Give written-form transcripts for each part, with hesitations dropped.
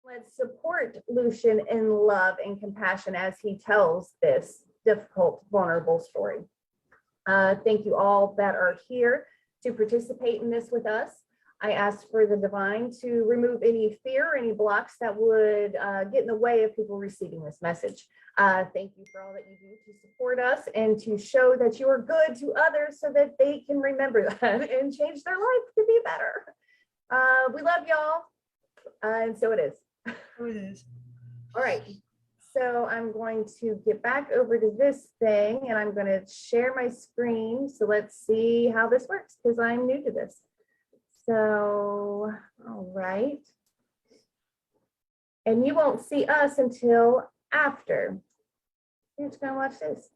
Let's support Lucian in love and compassion as he tells this difficult, vulnerable story. Thank you all that are here to participate in this with us. I ask for the divine to remove any fear, any blocks that would get in the way of people receiving this message. Thank you for all that you do to support us and to show that you are good to others so that they can remember that and change their life to be better. We love y'all. And so it is. Oh, it is. All right. So I'm going to get back over to this thing and I'm going to share my screen. So let's see how this works because I'm new to this. So, all right. And you won't see us until after. You're just gonna watch this.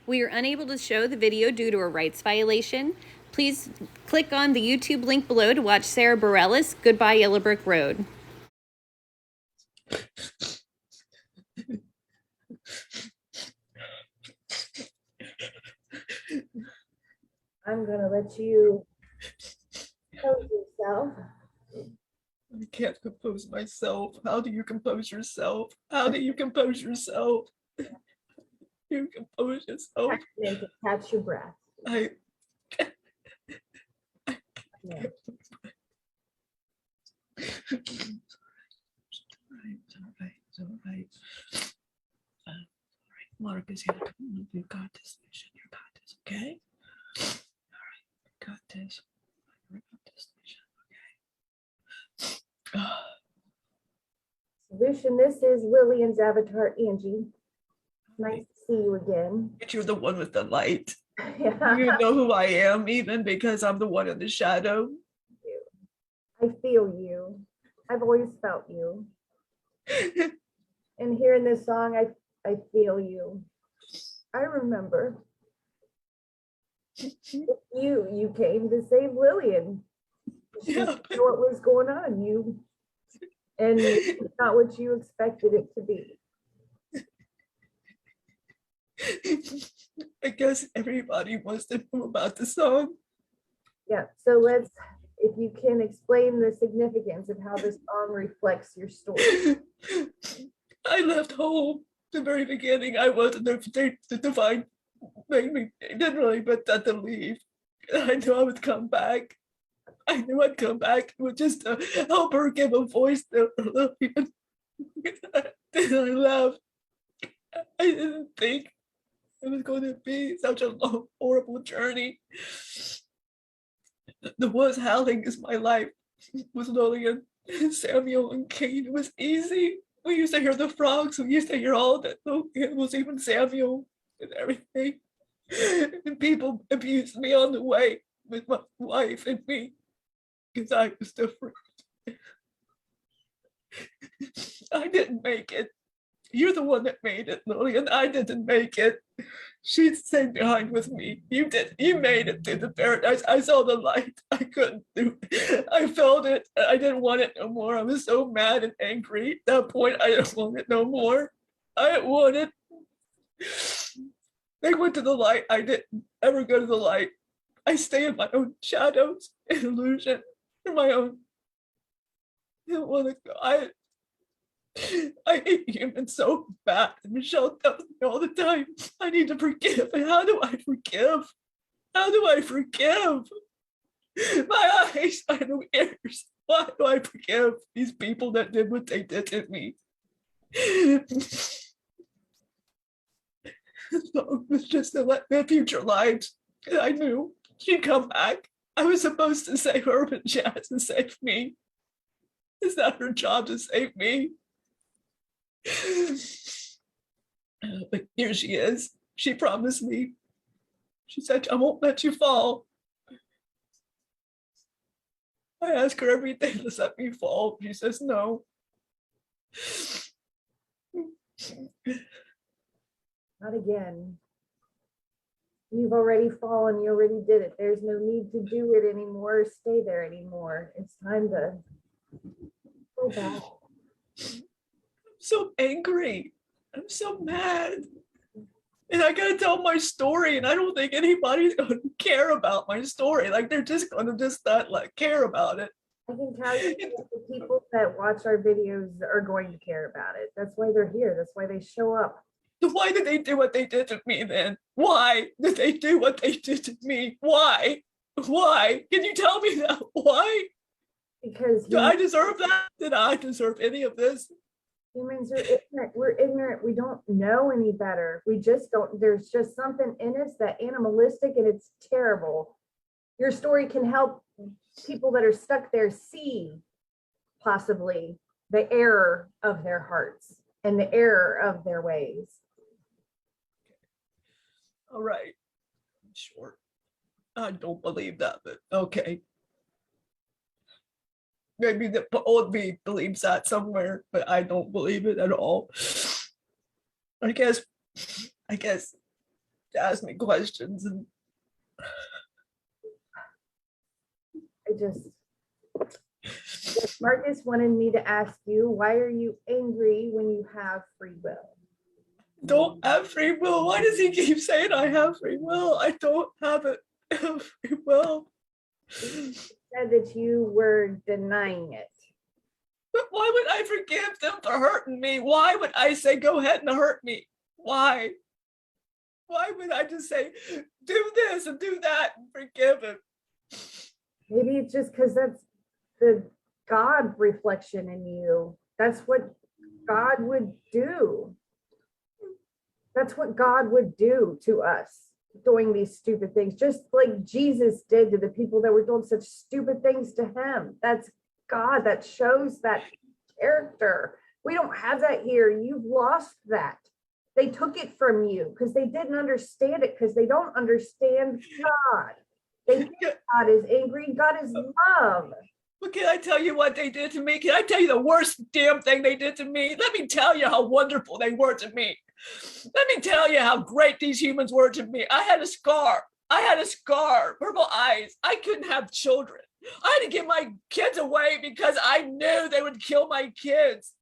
We are unable to show the video due to a rights violation. Please click on the YouTube link below to watch Sarah Bareilles' Goodbye Yellow Brick Road. I'm gonna let you compose yourself. I can't compose myself. How do you compose yourself? How do you compose yourself? You compose yourself. Catch your breath. I Yeah. It's all right. Mark is here. You got this, Lucian. You got this, okay? All right, you got this. You got this, Lucian, okay? Lucian, this is Lillian's avatar, Angie. Nice to see you again. But you're the one with the light. Yeah. You know who I am, even because I'm the one in the shadow. I feel you. I've always felt you. And hearing this song, I feel you. I remember. You came to save Lillian. She Yeah. didn't know what was going on. And it's not what you expected it to be. I guess everybody wants to know about the song. Yeah, so if you can explain the significance of how this song reflects your story. I left home the very beginning. I wasn't the divine made me, it didn't really put that to leave. I knew I would come back. I knew I'd come back with just to help her give a voice to Lillian. Then I left. I didn't think it was going to be such a long, horrible journey. The woods howling is my life with Lillian, Samuel, and Cain. It was easy. We used to hear the frogs. We used to hear all that. It was even Samuel and everything. And people abused me on the way with my wife and me because I was different. I didn't make it. You're the one that made it, Lillian. I didn't make it. She stayed behind with me. You did. You made it through the paradise. I saw the light. I couldn't do it. I felt it. I didn't want it no more. I was so mad and angry. At that point, I didn't want it no more. I didn't want it. They went to the light. I didn't ever go to the light. I stay in my own shadows and illusion. In my own. I didn't want to go. I hate humans so bad. Michelle tells me all the time, I need to forgive. And how do I forgive? How do I forgive? My eyes, I have no ears. Why do I forgive these people that did what they did to me? So it was just to let my future lives. And I knew she'd come back. I was supposed to save her, but she has to save me. It's not her job to save me. But here she is. She promised me. She said, I won't let you fall. I ask her every day to let me fall. She says no. Not again. You've already fallen. You already did it. There's no need to do it anymore. Stay there anymore. It's time to go back. So angry. I'm so mad. And I gotta tell my story, and I don't think anybody's gonna care about my story. Like they're just gonna not like care about it. I can tell you that the people that watch our videos are going to care about it. That's why they're here. That's why they show up. Why did they do what they did to me then? Why did they do what they did to me? Why? Why? Can you tell me that? Why? Because Do I deserve that? Did I deserve any of this? humans are ignorant. We're ignorant. We don't know any better. We just don't. There's just something in us that animalistic, and it's terrible. Your story can help people that are stuck there see possibly the error of their hearts and the error of their ways. All right. Sure. I don't believe that, but okay. Maybe the old me believes that somewhere, but I don't believe it at all. I guess ask me questions and Marcus wanted me to ask you, why are you angry when you have free will? don't have free will. Why does he keep saying I have free will? I don't have it. Free will. You said that you were denying it. But why would I forgive them for hurting me? Why would I say go ahead and hurt me? Why? Why would I just say do this and do that and forgive him? Maybe it's just because that's the God reflection in you. That's what God would do. That's what God would do to us, doing these stupid things, just like Jesus did to the people that were doing such stupid things to him. That's God. That shows that character. We don't have that here. You've lost that. They took it from you because they didn't understand it, because they don't understand God. They think God is angry. God is love. Well, can I tell you what they did to me? Can I tell you the worst damn thing they did to me? Let me tell you how wonderful they were to me. Let me tell you how great these humans were to me. I had a scar. Purple eyes. I couldn't have children. I had to give my kids away because I knew they would kill my kids.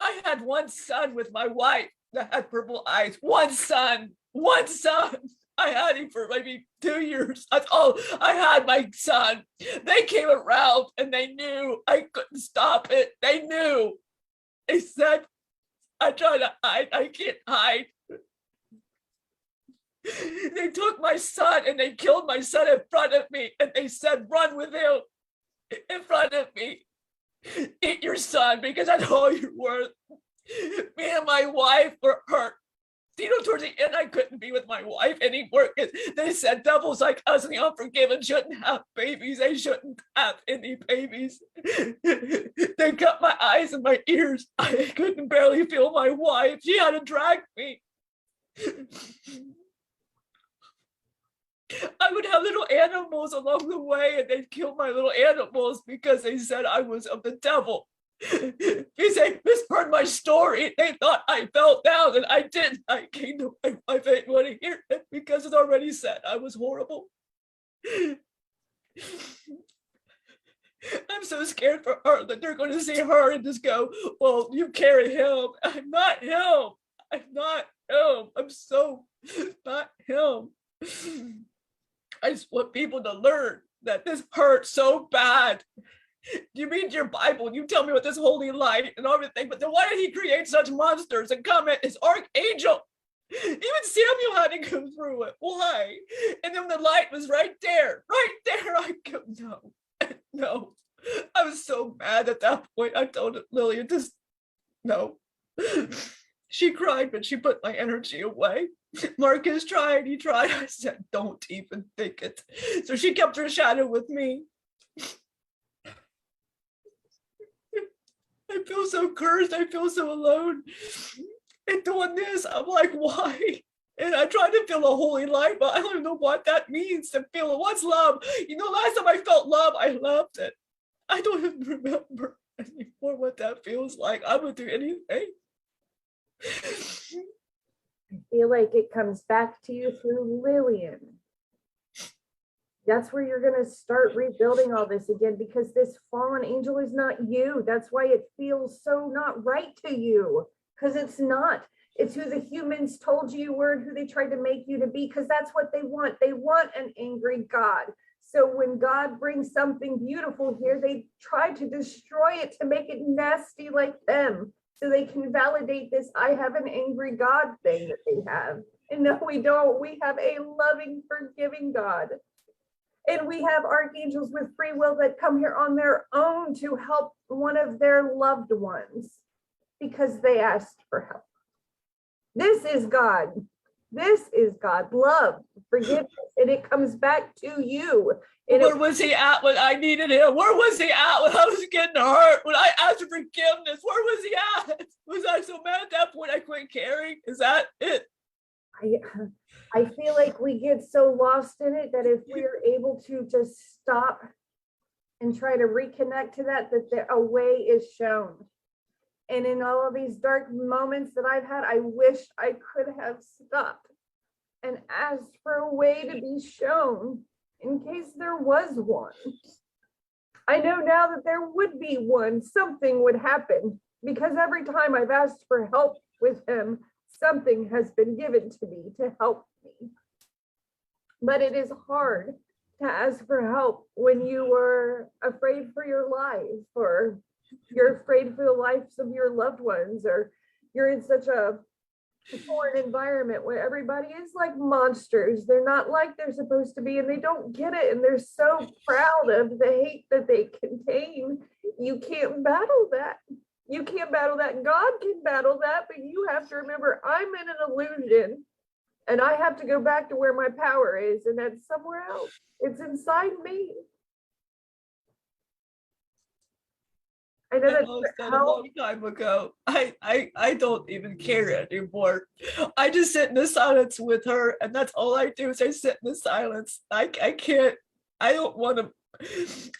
I had one son with my wife that had purple eyes. One son. I had him for maybe 2 years. That's all I had, my son. They came around and they knew I couldn't stop it. They knew. They said, I try to hide. I can't hide. They took my son and they killed my son in front of me. And they said, run with him in front of me. Eat your son because that's all you're worth. Me and my wife were hurt. You know, towards the end, I couldn't be with my wife anymore. They said devils like us and the unforgiven shouldn't have babies. They shouldn't have any babies. They cut my eyes and my ears. I couldn't barely feel my wife. She had to drag me. I would have little animals along the way, and they'd kill my little animals because they said I was of the devil. He said, misheard my story. They thought I fell down, and I didn't. I came to my wife. I didn't want to hear it because it's already said I was horrible. I'm so scared for her that they're going to see her and just go, well, you carry him. I'm not him. I'm so not him. I just want people to learn that this hurts so bad. You read your Bible, you tell me what this holy light and everything, but then why did he create such monsters and come at his archangel? Even Samuel had to go through it. Why? And then the light was right there. I go, no. I was so mad at that point. I told Lillian, just no. She cried, but she put my energy away. Marcus tried, he tried. I said, don't even think it. So she kept her shadow with me. I feel so cursed. I feel so alone. And doing this, I'm like, why? And I tried to feel a holy light, but I don't even know what that means to feel it. What's love? You know, last time I felt love, I loved it. I don't even remember anymore what that feels like. I would do anything. I feel like it comes back to you through Lillian. That's where you're going to start rebuilding all this again, because this fallen angel is not you. That's why it feels so not right to you, because it's not. It's who the humans told you were and who they tried to make you to be, because that's what they want. They want an angry God, So when God brings something beautiful here, they try to destroy it to make it nasty like them, so they can validate this "I have an angry God" thing that they have. And no, we don't. We have a loving, forgiving God. And we have archangels with free will that come here on their own to help one of their loved ones because they asked for help. This is God. This is God. Love, forgiveness, and it comes back to you. And Where was he at when I needed him? Where was he at when I was getting hurt? When I asked for forgiveness, where was he at? Was I so mad at that point I quit caring? Is that it? I feel like we get so lost in it that if we are able to just stop and try to reconnect to that, a way is shown. And in all of these dark moments that I've had, I wish I could have stopped and asked for a way to be shown in case there was one. I know now that there would be one, something would happen, because every time I've asked for help with him, something has been given to me to help me. But it is hard to ask for help when you are afraid for your life, or you're afraid for the lives of your loved ones, or you're in such a foreign environment where everybody is like monsters. They're not like they're supposed to be, and they don't get it, and they're so proud of the hate that they contain. You can't battle that. You can't battle that. God can battle that, but you have to remember, I'm in an illusion, and I have to go back to where my power is, and that's somewhere else. It's inside me. I know I lost that a long time ago. I don't even care anymore. I just sit in the silence with her, and that's all I do is I sit in the silence. I can't, I don't want to.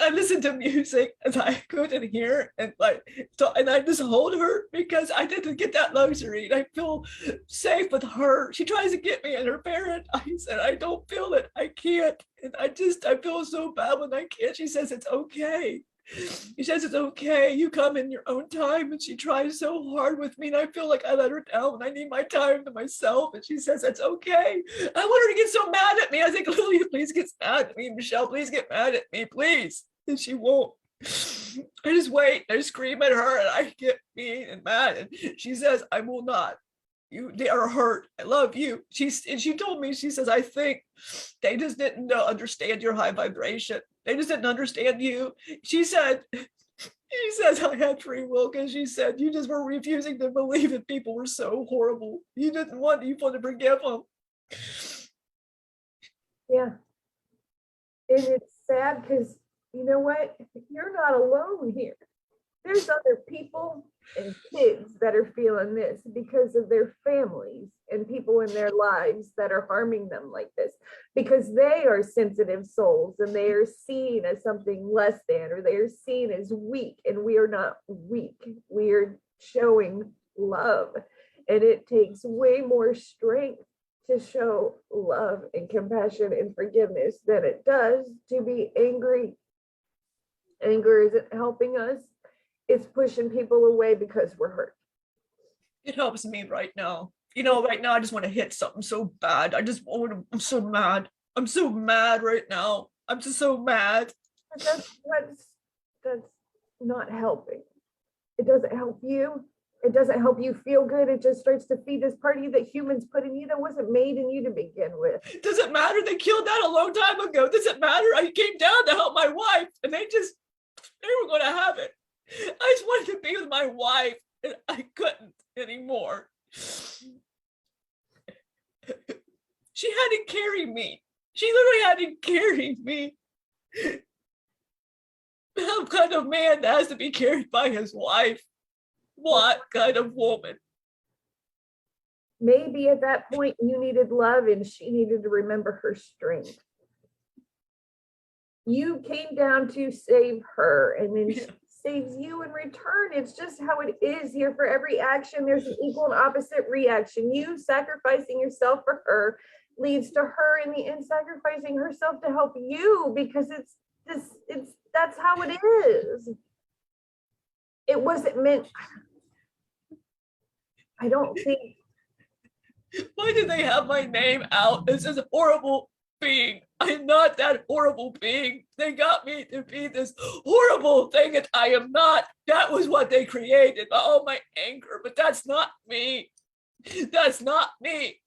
I listen to music and I couldn't hear, and and I just hold her because I didn't get that luxury, and I feel safe with her. She tries to get me in her paradise, and I don't feel it. I can't, and I feel so bad when I can't. She says it's okay. She says it's okay. You come in your own time, and she tries so hard with me, and I feel like I let her down, and I need my time to myself. And she says it's okay. I want her to get so mad at me. I think, Lillian, please get mad at me. Michelle, please get mad at me, please. And she won't. I just wait. I scream at her, and I get mean and mad. And she says, I will not. They are hurt. I love you. She told me, she says, I think they just didn't understand your high vibration. They just didn't understand you. She says I had free will because she said you just were refusing to believe that people were so horrible. You want to forgive them. Yeah. And it's sad because you know what? You're not alone here. There's other people and kids that are feeling this because of their families and people in their lives that are harming them like this, because they are sensitive souls and they are seen as something less than, or they are seen as weak, and we are not weak. We are showing love, and it takes way more strength to show love and compassion and forgiveness than it does to be angry. Anger isn't helping us. It's pushing people away because we're hurt. It helps me right now. Right now I just want to hit something so bad. I'm so mad. I'm so mad right now. I'm just so mad. That's not helping. It doesn't help you. It doesn't help you feel good. It just starts to feed this part of you that humans put in you that wasn't made in you to begin with. Does it matter? They killed that a long time ago. Does it matter? I came down to help my wife, and they were going to have it. I just wanted to be with my wife, and I couldn't anymore. She had to carry me. She literally had to carry me. What kind of man that has to be carried by his wife? What kind of woman? Maybe at that point you needed love and she needed to remember her strength. You came down to save her, and then she saves you in return. It's just how it is here. For every action, there's an equal and opposite reaction. You sacrificing yourself for her leads to her in the end sacrificing herself to help you, because that's how it is. It wasn't meant. I don't think. Why did they have my name out? This is horrible. being. I'm not that horrible being. They got me to be this horrible thing that I am not. That was what they created, all my anger, but that's not me. That's not me.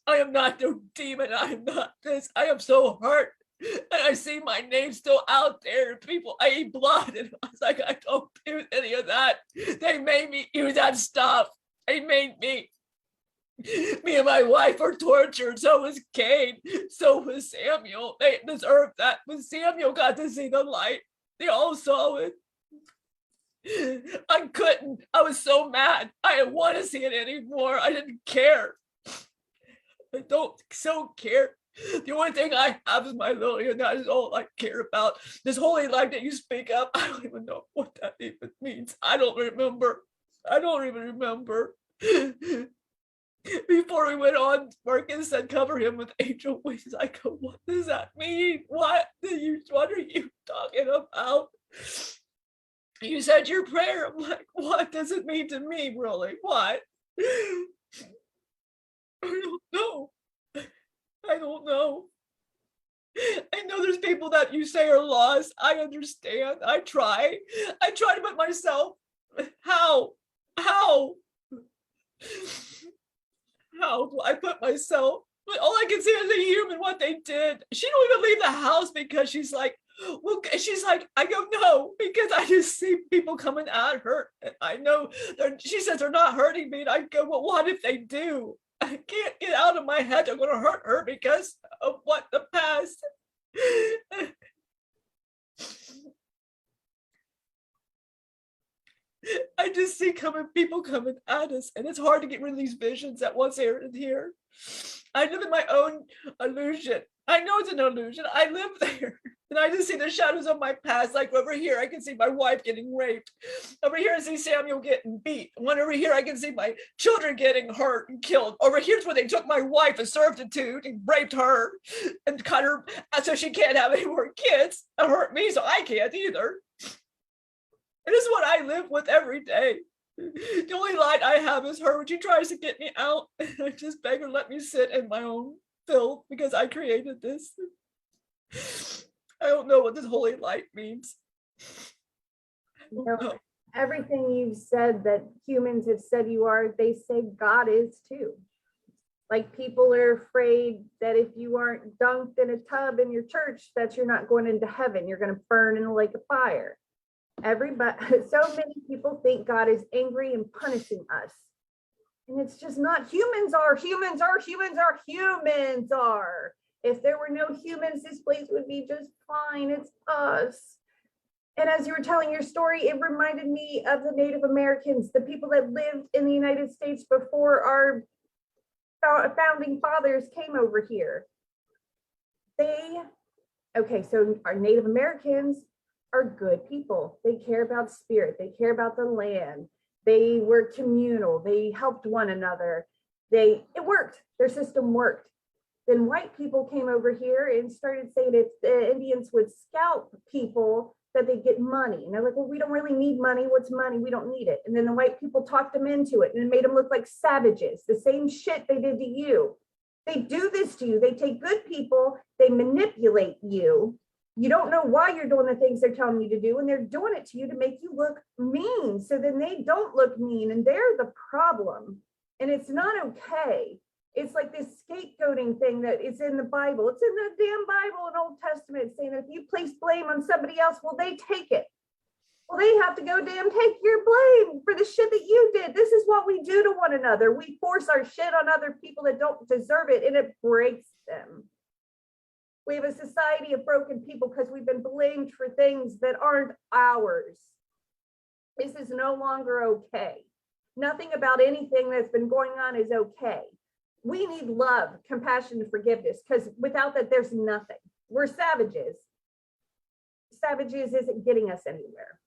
I am not no demon. I am not this. I am so hurt. And I see my name still out there. People, I eat blood. And I was like, I don't do any of that. They made me do that stuff. They made me. Me and my wife were tortured. So was Cain. So was Samuel. They deserved that. But Samuel got to see the light. They all saw it. I couldn't. I was so mad. I didn't want to see it anymore. I didn't care. I don't care. The only thing I have is my Lillian. That is all I care about. This holy life that you speak of, I don't even know what that even means. I don't remember. I don't even remember. Before we went on, Marcus said, cover him with angel wings. I go, what does that mean? What are you talking about? You said your prayer. I'm like, what does it mean to me, really? What? I don't know. I don't know. I know there's people that you say are lost. I understand. I try to put myself. How do I put myself? But all I can see is a human, what they did. She don't even leave the house because she's like, well, she's like, I go, no, because I just see people coming at her. And I know she says they're not hurting me. And I go, well, what if they do? I can't get out of my head they're going to hurt her because of what the past. I just see people coming at us, and it's hard to get rid of these visions that once they're in here. I live in my own illusion. I know it's an illusion. I live there. And I just see the shadows of my past. Like over here, I can see my wife getting raped. Over here, I see Samuel getting beat. One over here, I can see my children getting hurt and killed. Over here's where they took my wife and servitude and raped her and cut her so she can't have any more kids and hurt me so I can't either. And this is what I live with every day. The only light I have is her when she tries to get me out. I just beg her, let me sit in my own filth because I created this. I don't know what this holy light means. Everything you've said that humans have said you are, they say God is too. Like people are afraid that if you aren't dunked in a tub in your church, that you're not going into heaven. You're going to burn in a lake of fire. Everybody, so many people think God is angry and punishing us. And it's just not. Humans are. If there were no humans, this place would be just fine. It's us. And as you were telling your story, it reminded me of the Native Americans, the people that lived in the United States before our founding fathers came over here. So our Native Americans are good people. They care about spirit. They care about the land. They were communal. They helped one another. It worked. Their system worked. Then white people came over here and started saying that the Indians would scalp people that they get money. And they're like, well, we don't really need money. What's money? We don't need it. And then the white people talked them into it and it made them look like savages. The same shit they did to you. They do this to you. They take good people. They manipulate you. You don't know why you're doing the things they're telling you to do, and they're doing it to you to make you look mean. So then they don't look mean, and they're the problem. And it's not okay. It's like this scapegoating thing that is in the Bible. It's in the damn Bible and Old Testament saying that if you place blame on somebody else, well, they take it. Well, they have to go damn take your blame for the shit that you did. This is what we do to one another. We force our shit on other people that don't deserve it, and it breaks them. We have a society of broken people because we've been blamed for things that aren't ours. This is no longer okay. Nothing about anything that's been going on is okay. We need love, compassion, and forgiveness, because without that, there's nothing. We're savages. Savages isn't getting us anywhere.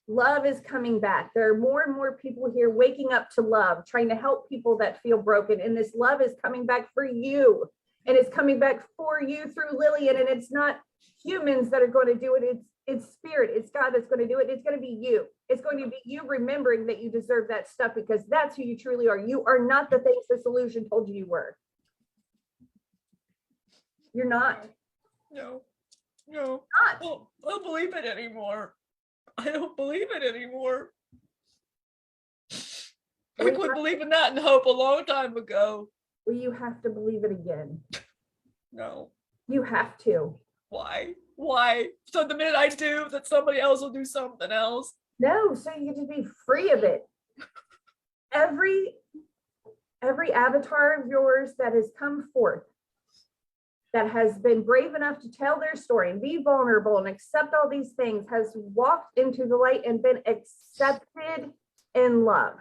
Love is coming back. There are more and more people here waking up to love, trying to help people that feel broken. And this love is coming back for you. And it's coming back for you through Lillian. And it's not humans that are going to do it. It's spirit. It's God that's going to do it. It's going to be you. It's going to be you remembering that you deserve that stuff, because that's who you truly are. You are not the things the solution told you you were. You're not. No. Not. I don't believe it anymore. I don't believe it anymore. I quit believing that in hope a long time ago. Well, you have to believe it again. No. You have to. Why? Why? So the minute I do, that somebody else will do something else. No, so you get to be free of it. Every avatar of yours that has come forth, that has been brave enough to tell their story and be vulnerable and accept all these things, has walked into the light and been accepted in love.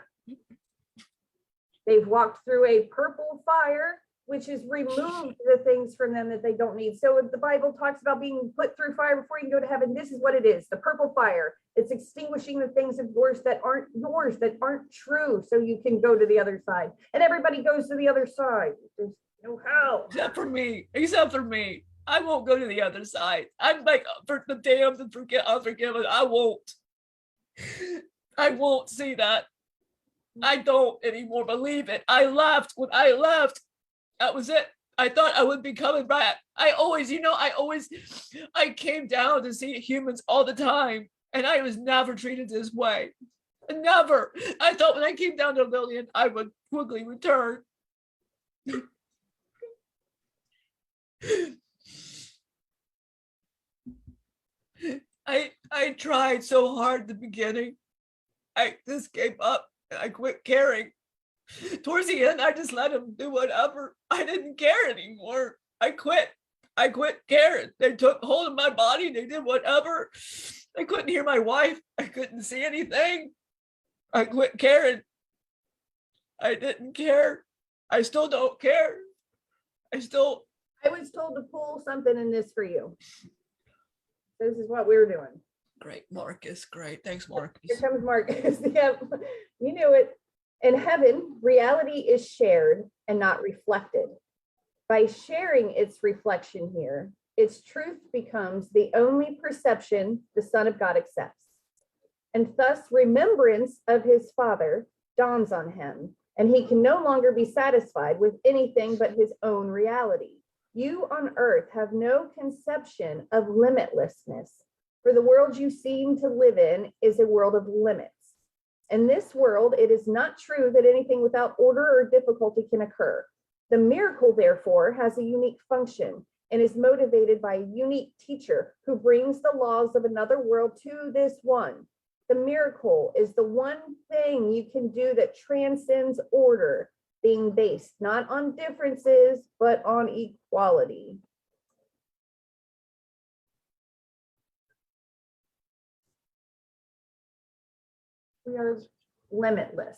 They've walked through a purple fire, which has removed the things from them that they don't need. So if the Bible talks about being put through fire before you can go to heaven, this is what it is, the purple fire. It's extinguishing the things of yours, that aren't true, so you can go to the other side. And everybody goes to the other side. There's no how. Except for me. I won't go to the other side. I'm like, for the damned and unforgiven. I won't see that. I don't anymore believe it. I left. When I left, that was it. I thought I would be coming back. I came down to see humans all the time, and I was never treated this way. Never. I thought when I came down to Lillian, I would quickly return. I tried so hard at the beginning. I just gave up and I quit caring. Towards the end, I just let him do whatever. I didn't care anymore. I quit caring. They took hold of my body. They did whatever. I couldn't hear my wife. I couldn't see anything. I quit caring. I didn't care. I still don't care. I was told to pull something in this for you. This is what we were doing. Great, Marcus. Great. Thanks, Marcus. Here comes Marcus. Yeah, you knew it. In heaven, reality is shared and not reflected. By sharing its reflection here, its truth becomes the only perception the Son of God accepts. And thus, remembrance of his Father dawns on him, and he can no longer be satisfied with anything but his own reality. You on earth have no conception of limitlessness, for the world you seem to live in is a world of limits. In this world, it is not true that anything without order or difficulty can occur. The miracle, therefore, has a unique function and is motivated by a unique teacher who brings the laws of another world to this one. The miracle is the one thing you can do that transcends order, being based not on differences, but on equality. We are limitless.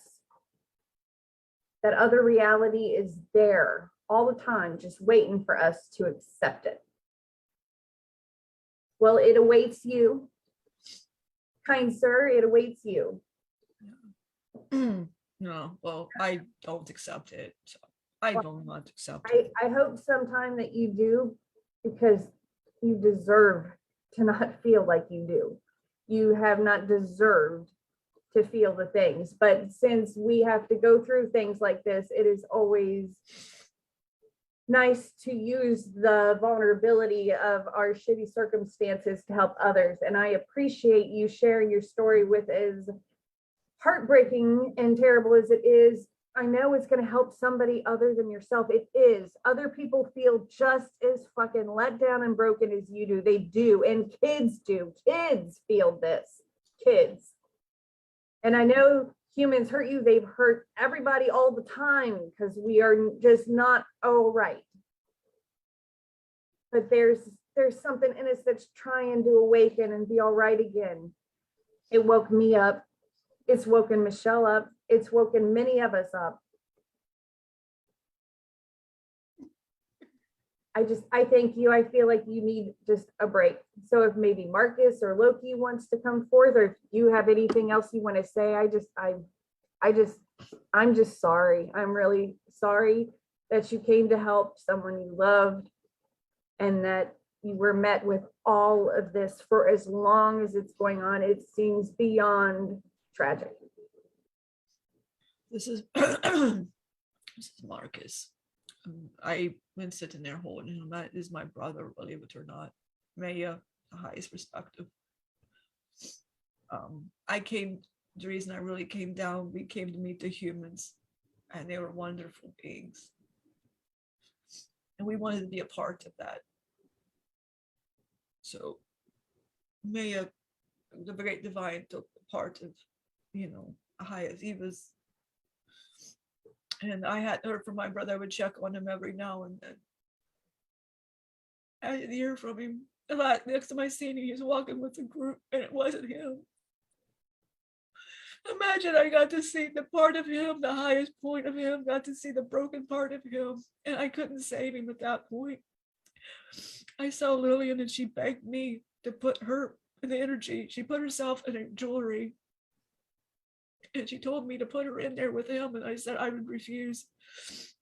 That other reality is there all the time, just waiting for us to accept it. Well, it awaits you. Kind sir, it awaits you. No, well, I don't accept it. So I will not accept it. I hope sometime that you do, because you deserve to not feel like you do. You have not deserved to feel the things, but since we have to go through things like this, it is always nice to use the vulnerability of our shitty circumstances to help others. And I appreciate you sharing your story with, as heartbreaking and terrible as it is. I know it's going to help somebody other than yourself. It is. Other people feel just as fucking let down and broken as you do. They do. And kids do. Kids feel this. Kids. And I know humans hurt you. They've hurt everybody all the time because we are just not all right. But there's something in us that's trying to awaken and be all right again. It woke me up. It's woken Michelle up. It's woken many of us up. I thank you. I feel like you need just a break. So if maybe Marcus or Loki wants to come forth, or if you have anything else you want to say, I'm just sorry. I'm really sorry that you came to help someone you loved and that you were met with all of this for as long as it's going on. It seems beyond tragic. This is this is Marcus. I've been sitting there holding him. That is my brother, believe it or not. Maya, the highest perspective. The reason I really came down, we came to meet the humans, and they were wonderful beings. And we wanted to be a part of that. So Maya, the great divine, took part of, highest. He was, and I hadn't heard from my brother. I would check on him every now and then. I didn't hear from him. Next time I seen him, he was walking with a group, and it wasn't him. Imagine I got to see the part of him, the highest point of him, got to see the broken part of him, and I couldn't save him at that point. I saw Lillian, and she begged me to put her in the energy. She put herself in a jewelry, and she told me to put her in there with him, and I said I would refuse.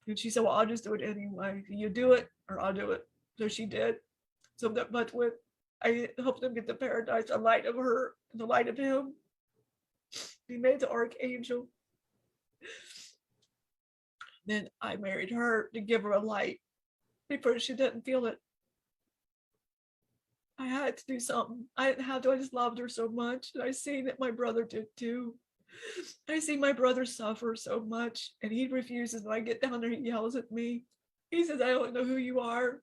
And she said, well, I'll just do it anyway. You do it, or I'll do it. So she did. So that, but when I helped them get to paradise, the light of her, the light of him, he made the Archangel. Then I married her to give her a light before she didn't feel it. I had to do something. I didn't have to. I just loved her so much. And I seen that my brother did too. I see my brother suffer so much, and he refuses. When I get down there, he yells at me. He says, I don't know who you are.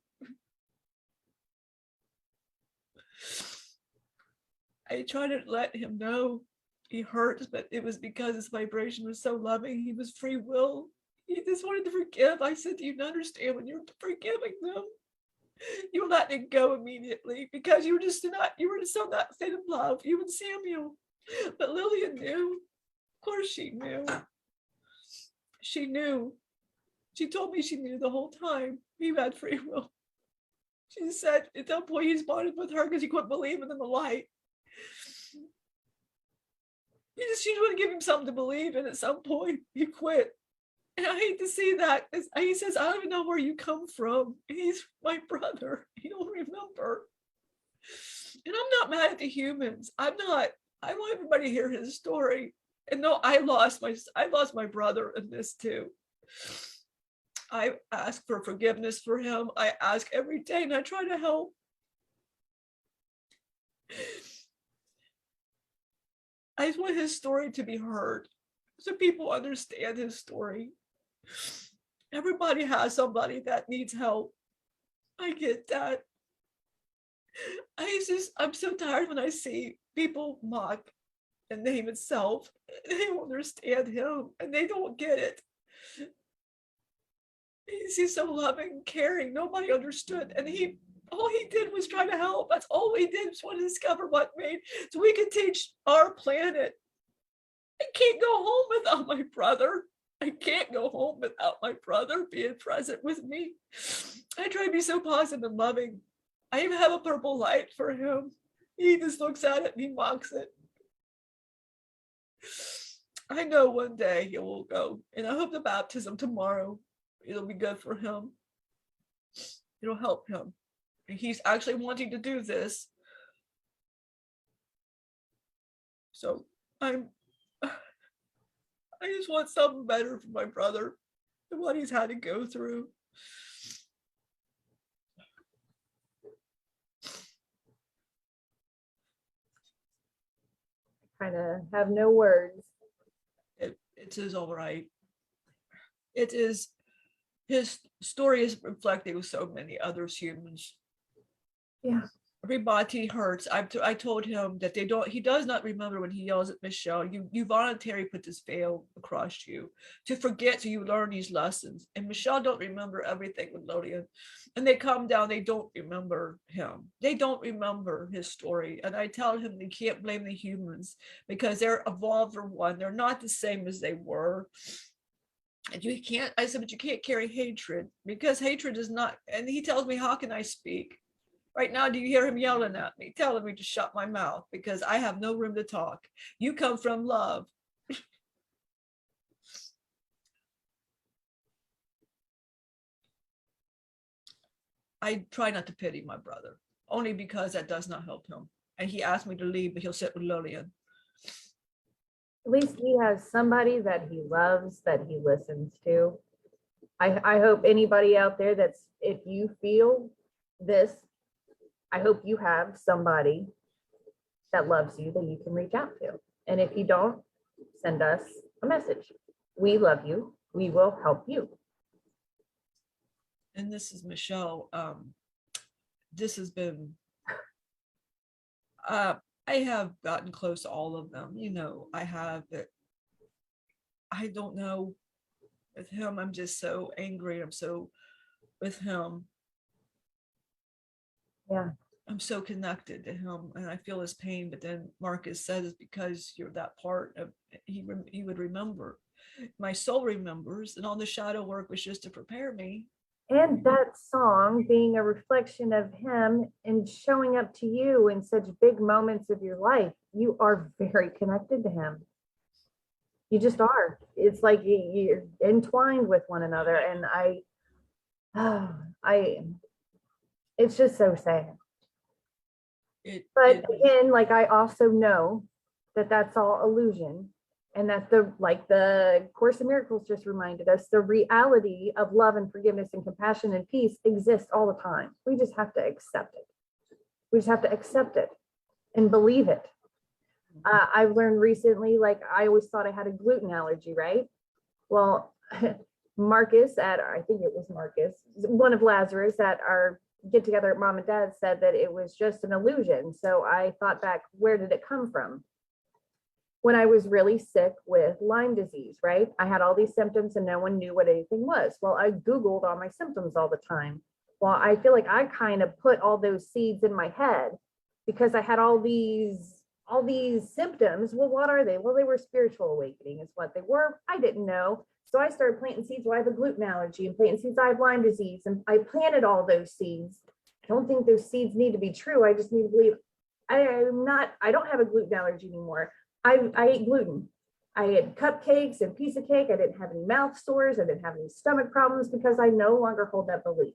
I try to let him know he hurts, but it was because his vibration was so loving. He was free will. He just wanted to forgive. I said, do you understand when you're forgiving them, you let it go immediately because you were just so not state of love. You and Samuel. But Lillian knew. Of course she knew. She knew. She told me she knew the whole time. He had free will. She said at that point he's bonded with her because he couldn't believe in the light. She was going to give him something to believe in. At some point, he quit. And I hate to see that. He says, I don't even know where you come from. He's my brother. You don't remember. And I'm not mad at the humans. I'm not. I want everybody to hear his story. And no, I lost my brother in this too. I ask for forgiveness for him. I ask every day, and I try to help. I just want his story to be heard so people understand his story. Everybody has somebody that needs help. I get that. I'm so tired when I see people mock the name itself. They don't understand him and they don't get it. He's so loving and caring. Nobody understood. And all he did was try to help. That's all he did, was want to discover what made, so we could teach our planet. I can't go home without my brother. I can't go home without my brother being present with me. I try to be so positive and loving. I even have a purple light for him. He just looks at it and he mocks it. I know one day he will go, and I hope the baptism tomorrow, it'll be good for him. It'll help him. And he's actually wanting to do this. So I just want something better for my brother than what he's had to go through. Kind of have no words. It is all right. It is, his story is reflecting so many others humans. Yeah. Everybody hurts. I told him that he does not remember when he yells at Michelle. You voluntarily put this veil across you to forget, so you learn these lessons. And Michelle don't remember everything with Lillian. And they come down, they don't remember him. They don't remember his story. And I tell him they can't blame the humans because they're evolved for one. They're not the same as they were. And I said, but you can't carry hatred because hatred is not, and he tells me, how can I speak? Right now, do you hear him yelling at me, telling me to shut my mouth because I have no room to talk? You come from love. I try not to pity my brother, only because that does not help him. And he asked me to leave, but he'll sit with Lillian. At least he has somebody that he loves, that he listens to. I hope anybody out there if you feel this, I hope you have somebody that loves you that you can reach out to. And if you don't, send us a message. We love you. We will help you. And this is Michelle. This has been, I have gotten close to all of them. I have, but I don't know. With him, I'm just so angry. I'm so with him. Yeah. I'm so connected to him and I feel his pain. But then Marcus said it's because you're that part of, he would remember. My soul remembers, and all the shadow work was just to prepare me. And that song being a reflection of him and showing up to you in such big moments of your life, you are very connected to him. You just are. It's like you're entwined with one another. And it's just so sad. But again, like I also know that that's all illusion, and that the Course in Miracles just reminded us, the reality of love and forgiveness and compassion and peace exists all the time. We just have to accept it. We just have to accept it and believe it. I've learned recently, like I always thought I had a gluten allergy, right? Well, Marcus I think it was Marcus, one of Lazarus at our get together at Mom and Dad, said that it was just an illusion. So I thought back, where did it come from? When I was really sick with Lyme disease, right? I had all these symptoms and no one knew what anything was. Well, I Googled all my symptoms all the time. Well, I feel like I kind of put all those seeds in my head because I had all these symptoms. Well, what are they? Well, they were spiritual awakening is what they were. I didn't know. So I started planting seeds. Well, I have a gluten allergy, and planting seeds, I have Lyme disease. And I planted all those seeds. I don't think those seeds need to be true. I just need to believe I don't have a gluten allergy anymore. I ate gluten. I had cupcakes and piece of cake. I didn't have any mouth sores. I didn't have any stomach problems because I no longer hold that belief.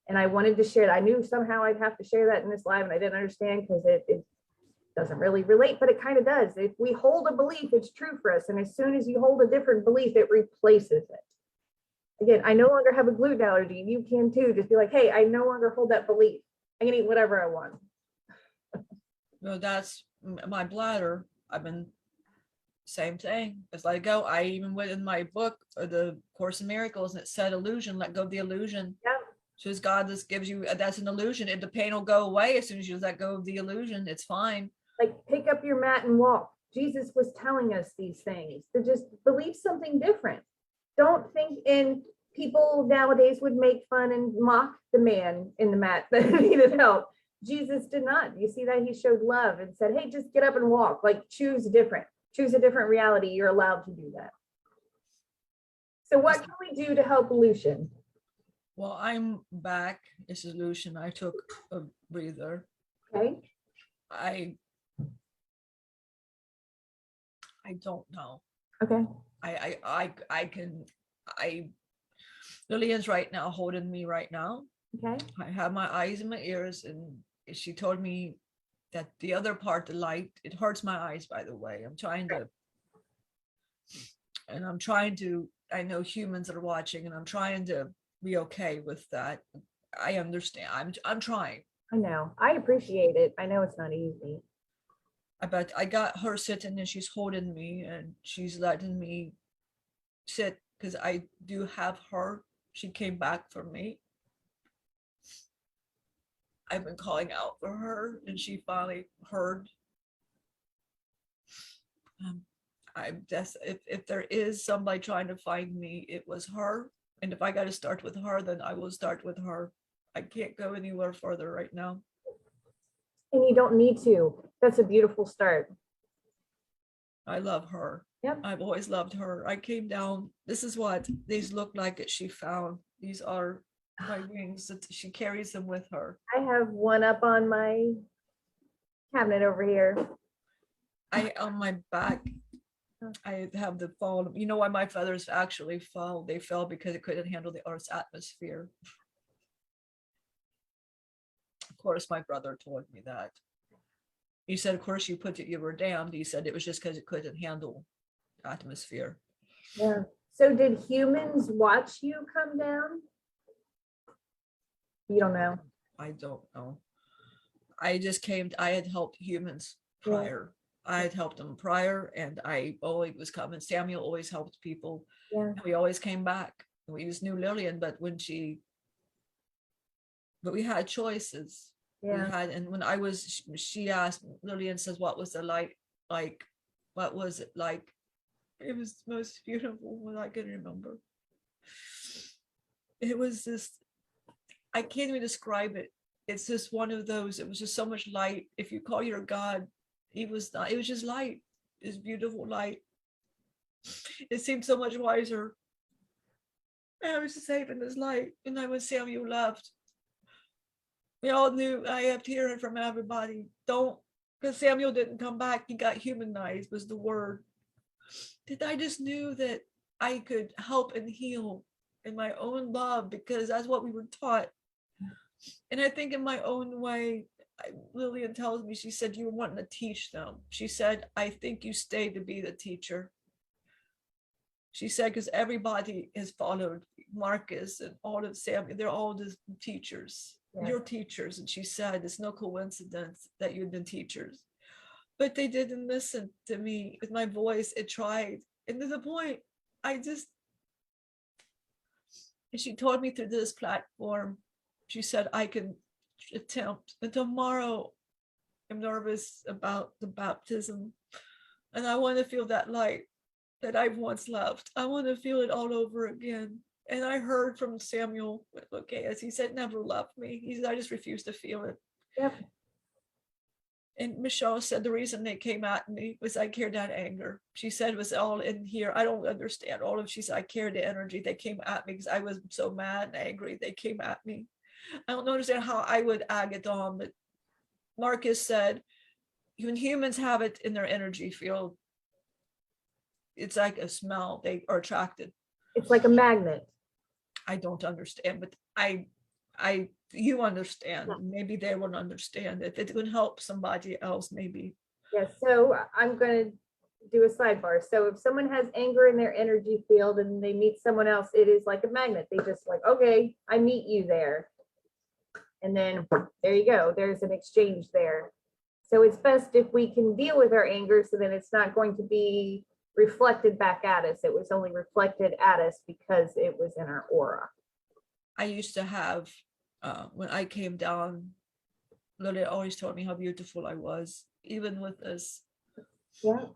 And I wanted to share that. I knew somehow I'd have to share that in this live, and I didn't understand because it doesn't really relate, but it kind of does. If we hold a belief, it's true for us. And as soon as you hold a different belief, it replaces it. Again, I no longer have a gluten allergy. You can too. Just be like, hey, I no longer hold that belief. I can eat whatever I want. No, that's my bladder. I've been same thing. Just let it go. I even went in my book, the Course in Miracles, and it said illusion. Let go of the illusion. Yeah. So as God just gives you, that's an illusion. If the pain will go away as soon as you let go of the illusion, it's fine. Like pick up your mat and walk. Jesus was telling us these things to just believe something different. Don't think people nowadays would make fun and mock the man in the mat that needed help. Jesus did not. You see that? He showed love and said, hey, just get up and walk. Like choose a different reality. You're allowed to do that. So what can we do to help Lucian? Well, I'm back. This is Lucian. I took a breather. Okay. I don't know. Okay. Lillian's right now holding me right now. Okay. I have my eyes and my ears, and she told me that the other part, the light, it hurts my eyes, by the way. I know humans are watching, and I'm trying to be okay with that. I understand. I'm trying. I know. I appreciate it. I know it's not easy. But I got her sitting, and she's holding me, and she's letting me sit because I do have her. She came back for me. I've been calling out for her, and she finally heard. If there is somebody trying to find me, it was her. And if I got to start with her, then I will start with her. I can't go anywhere further right now. And you don't need to. That's a beautiful start. I love her. Yep. I've always loved her. I came down. This is what these look like that she found. These are my wings. She carries them with her. I have one up on my cabinet over here. On my back, I have the fall. You know why my feathers actually fell? They fell because it couldn't handle the Earth's atmosphere. Of course, my brother told me that. He said, of course, you were damned. He said it was just because it couldn't handle atmosphere. Yeah. So did humans watch you come down? You don't know. I don't know. I just I had helped humans prior. I had helped them prior, and I always was coming. Samuel always helped people. Yeah. We always came back. We just knew Lillian, but we had choices. Yeah. We had, and when she asked, Lillian says, what was the light like? What was it like? It was the most beautiful one I can remember. It was just, I can't even describe it. It's just one of those, it was just so much light. If you call your God, it was just light. It's beautiful light. It seemed so much wiser. And I was just saving this light. And then when Samuel left, we all knew, I kept hearing from everybody, don't, because Samuel didn't come back. He got humanized was the word. That I just knew that I could help and heal in my own love, because that's what we were taught. And I think in my own way, Lillian tells me, she said, you were wanting to teach them. She said, I think you stayed to be the teacher. She said, because everybody has followed Marcus and all of Samuel, they're all the teachers. Yes. You're teachers. And she said, it's no coincidence that you've been teachers. But they didn't listen to me with my voice. It tried. And to the point, and she told me through this platform, she said, I can attempt. And tomorrow, I'm nervous about the baptism. And I want to feel that light that I've once loved. I want to feel it all over again. And I heard from Samuel, okay, as he said, never loved me. He said, I just refused to feel it. Yep. And Michelle said the reason they came at me was I carried that anger. She said it was all in here. I don't understand all of. She said I carried the energy. They came at me because I was so mad and angry. They came at me. I don't understand how I would ag it on, but Marcus said, when humans have it in their energy field, it's like a smell. They are attracted. It's like a magnet. I don't understand, but you understand. Maybe they won't understand. If it would help somebody else, maybe. Yes. So I'm going to do a sidebar. So if someone has anger in their energy field and they meet someone else, it is like a magnet. They just like, okay, I meet you there. And then there you go. There's an exchange there. So it's best if we can deal with our anger so then it's not going to be reflected back at us. It was only reflected at us because it was in our aura. I used to have, when I came down, Lillian always told me how beautiful I was, even with this. Yeah.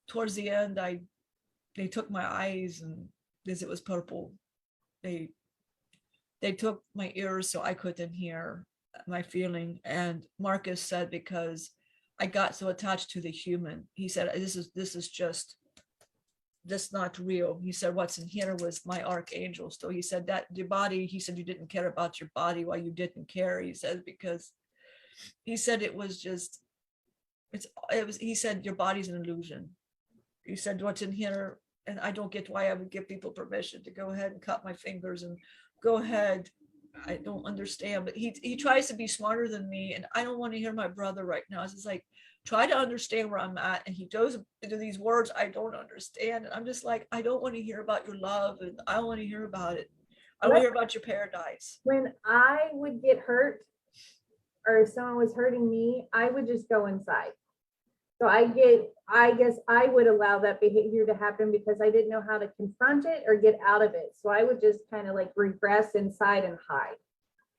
Towards the end, they took my eyes, and because it was purple, they took my ears so I couldn't hear my feeling. And Marcus said, because I got so attached to the human, he said, this is just, that's not real. He said, what's in here was my archangel. So he said that your body, he said, you didn't care about your body. Why you didn't care? He said, because he said it was just, he said, your body's an illusion. He said, what's in here, and I don't get why I would give people permission to go ahead and cut my fingers and go ahead. I don't understand, but he tries to be smarter than me, and I don't want to hear my brother right now. It's just like, try to understand where I'm at, and he goes into these words I don't understand, and I'm just like, I don't want to hear about your love, and I don't want to hear about it. I want to hear about your paradise. When I would get hurt or if someone was hurting me, I would just go inside. So I guess I would allow that behavior to happen because I didn't know how to confront it or get out of it. So I would just kind of like regress inside and hide.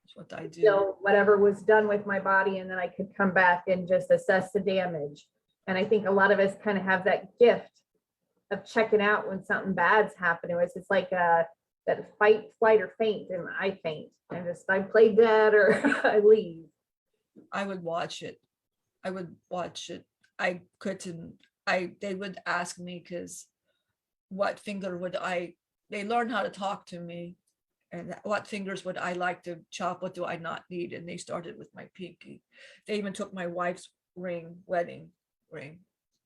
That's what I do. So whatever was done with my body, and then I could come back and just assess the damage. And I think a lot of us kind of have that gift of checking out when something bad's happening. It's like that fight, flight, or faint, and I faint. I play dead or I leave. I would watch it. I couldn't, they would ask me, because what finger would they learned how to talk to me, and what fingers would I like to chop, what do I not need, and they started with my pinky. They even took my wife's wedding ring.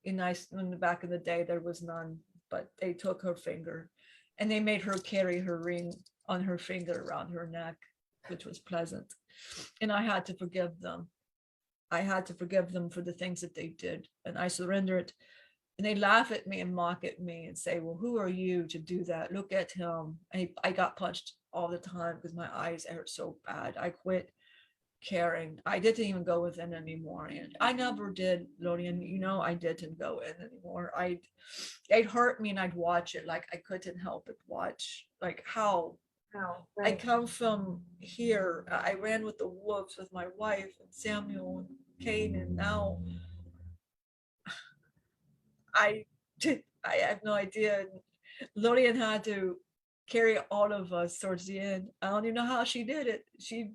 In the back in the day, there was none, but they took her finger, and they made her carry her ring on her finger around her neck, which was pleasant. And I had to forgive them. I had to forgive them for the things that they did, and I surrendered. And they laugh at me and mock at me and say, well, who are you to do that? Look at him. I got punched all the time because my eyes hurt so bad. I quit caring. I didn't even go within anymore. And I never did, Lillian, you know, I didn't go in anymore. It hurt me and I'd watch it. Like I couldn't help but watch. Like how I come from here. I ran with the wolves with my wife and Samuel and Cain, and now I have no idea. Lillian had to carry all of us towards the end. I don't even know how she did it. She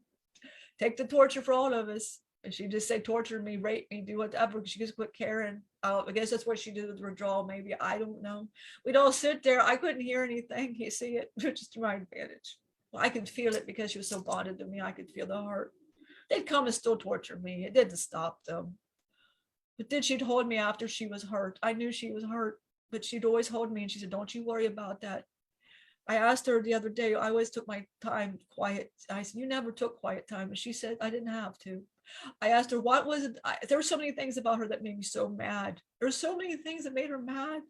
take the torture for all of us. And she just say, torture me, rape me, do whatever. She just quit caring. I guess that's what she did with withdrawal. Maybe, I don't know. We'd all sit there. I couldn't hear anything. You see it, which is to my advantage. Well, I could feel it because she was so bonded to me. I could feel the hurt. They'd come and still torture me. It didn't stop them. But then she'd hold me after she was hurt. I knew she was hurt, but she'd always hold me and she said, don't you worry about that. I asked her the other day, I always took my time quiet. I said, you never took quiet time. And she said, I didn't have to. I asked her, what was it? There were so many things about her that made me so mad. There were so many things that made her mad.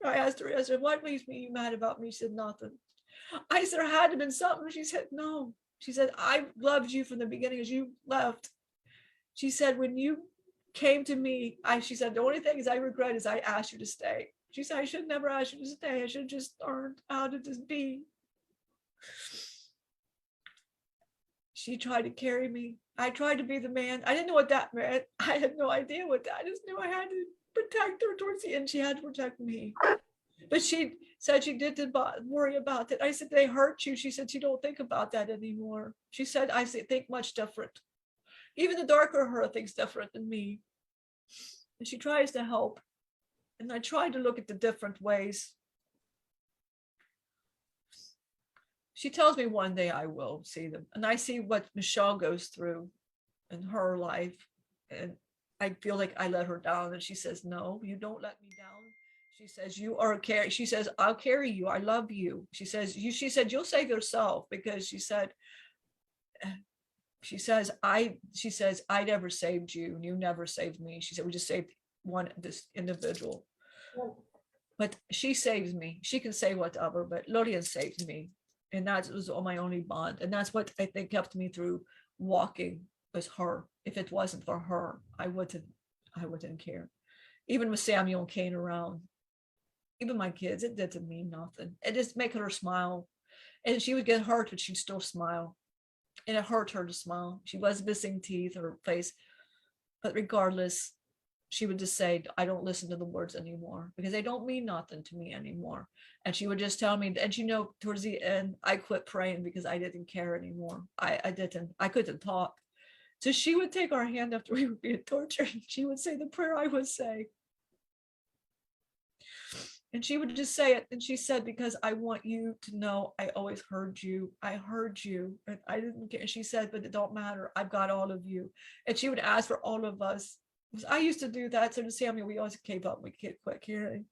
I asked her, what makes me mad about me? She said, nothing. I said, there had to have been something. She said, no. She said, I loved you from the beginning as you left. She said, when you came to me, she said, the only thing is I regret is I asked you to stay. She said, I should never ask you to stay. I should have just learned how to just be. She tried to carry me. I tried to be the man. I didn't know what that meant. I had no idea what that. I just knew I had to protect her towards the end. She had to protect me. But she said she didn't worry about it. I said, they hurt you. She said, she don't think about that anymore. She said, I think much different. Even the darker her thinks different than me. And she tries to help. And I tried to look at the different ways. She tells me one day I will see them. And I see what Michelle goes through in her life. And I feel like I let her down. And she says, no, you don't let me down. She says, you are carry. She says, I'll carry you. I love you. She says, you'll save yourself, because she says, I never saved you and you never saved me. She said, we just saved this individual. But she saves me. She can say whatever, but Lillian saved me. And that was all my only bond. And that's what I think kept me through walking, was her. If it wasn't for her, I wouldn't care. Even with Samuel and Cain around, even my kids, it didn't mean nothing. It just made her smile. And she would get hurt, but she'd still smile. And it hurt her to smile. She was missing teeth, her face. But regardless, she would just say, I don't listen to the words anymore because they don't mean nothing to me anymore. And she would just tell me, and towards the end, I quit praying because I didn't care anymore. I couldn't talk. So she would take our hand after we were being tortured. And she would say the prayer I would say. And she would just say it. And she said, because I want you to know I always heard you. I heard you. And I didn't care. She said, but it don't matter. I've got all of you. And she would ask for all of us. I used to do that. So to Samuel, we always gave up. We quit caring.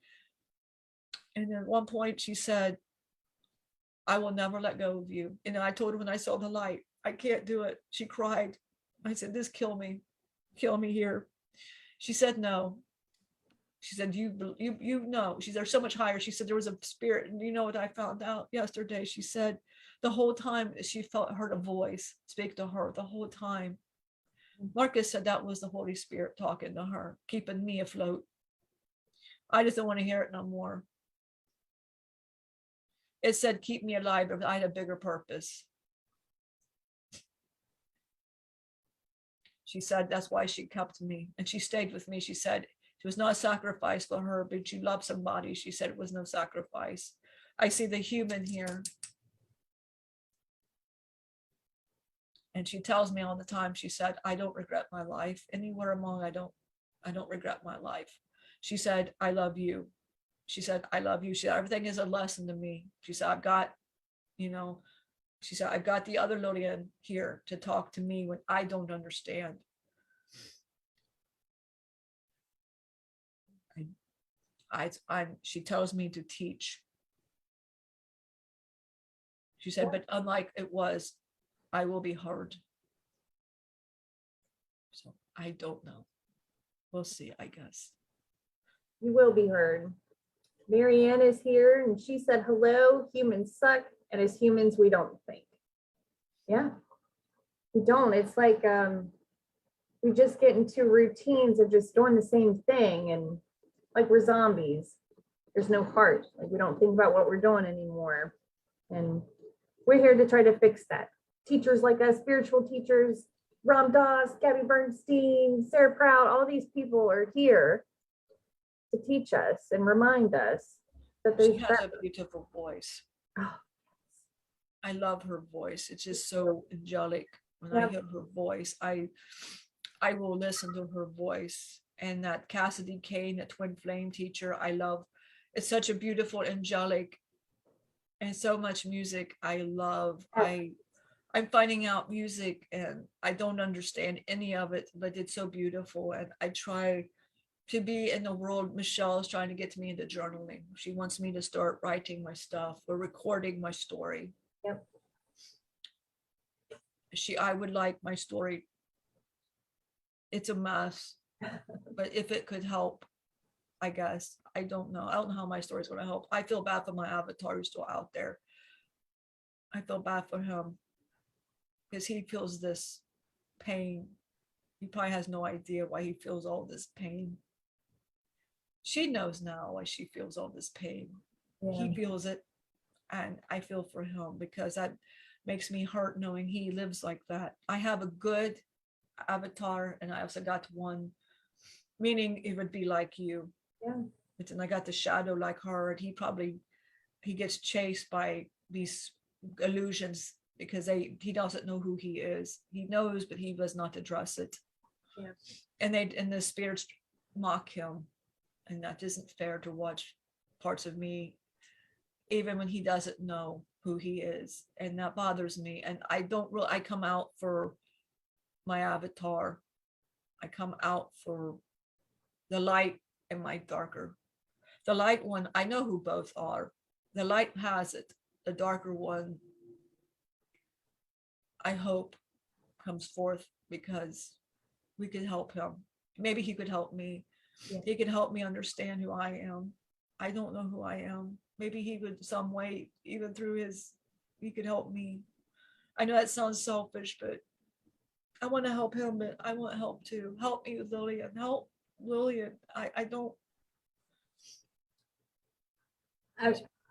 And then at one point she said, I will never let go of you. And I told her when I saw the light, I can't do it. She cried. I said, this kill me here. She said, no. She said, you know. She said, they're so much higher. She said, there was a spirit. And you know what I found out yesterday? She said, the whole time she heard a voice speak to her the whole time. Marcus said that was the Holy Spirit talking to her, keeping me afloat. I just don't want to hear it no more. It said, keep me alive, but I had a bigger purpose. She said, that's why she kept me. And she stayed with me. She said, it was not a sacrifice for her, but she loved somebody. She said it was no sacrifice. I see the human here. And she tells me all the time, she said, I don't regret my life. Anywhere among, I don't regret my life. She said, I love you. She said, I love you. She said, everything is a lesson to me. She said, I've got the other Lillian here to talk to me when I don't understand. She tells me to teach. She said, but unlike it was, I will be heard. So I don't know. We'll see, I guess. You will be heard. Marianne is here and she said, hello, humans suck. And as humans, we don't think. Yeah, we don't. It's like we just get into routines of just doing the same thing. And like we're zombies. There's no heart. Like we don't think about what we're doing anymore. And we're here to try to fix that. Teachers like us, spiritual teachers, Ram Dass, Gabby Bernstein, Sarah Proud, all these people are here to teach us and remind us that She there's has a beautiful voice. Oh, I love her voice. It's just so angelic. When I Yep. hear her voice, I will listen to her voice. And that Cassidy Kane, that twin flame teacher, I love. It's such a beautiful, angelic, and so much music I love. I'm finding out music and I don't understand any of it, but it's so beautiful. And I try to be in the world. Michelle is trying to get me into journaling. She wants me to start writing my stuff or recording my story. Yep. I would like my story. It's a mess, but if it could help, I guess. I don't know how my story is going to help. I feel bad for my avatar who's still out there. I feel bad for him because he feels this pain. He probably has no idea why he feels all this pain. She knows now why she feels all this pain. Yeah. He feels it, and I feel for him because that makes me hurt knowing he lives like that. I have a good avatar, and I also got one, meaning it would be like you. Yeah. And I got the shadow like her, and he gets chased by these illusions because he doesn't know who he is. He knows, but he does not address it. Yeah. And the spirits mock him, and that isn't fair to watch parts of me, even when he doesn't know who he is, and that bothers me. And I come out for my avatar. I come out for the light and my darker. The light one, I know who both are. The light has it. The darker one, I hope, comes forth because we could help him. Maybe he could help me. Yeah. He could help me understand who I am. I don't know who I am. Maybe he would some way, even through he could help me. I know that sounds selfish, but I want to help him, but I want help too. Help me with Lillian. Help Lillian. I don't.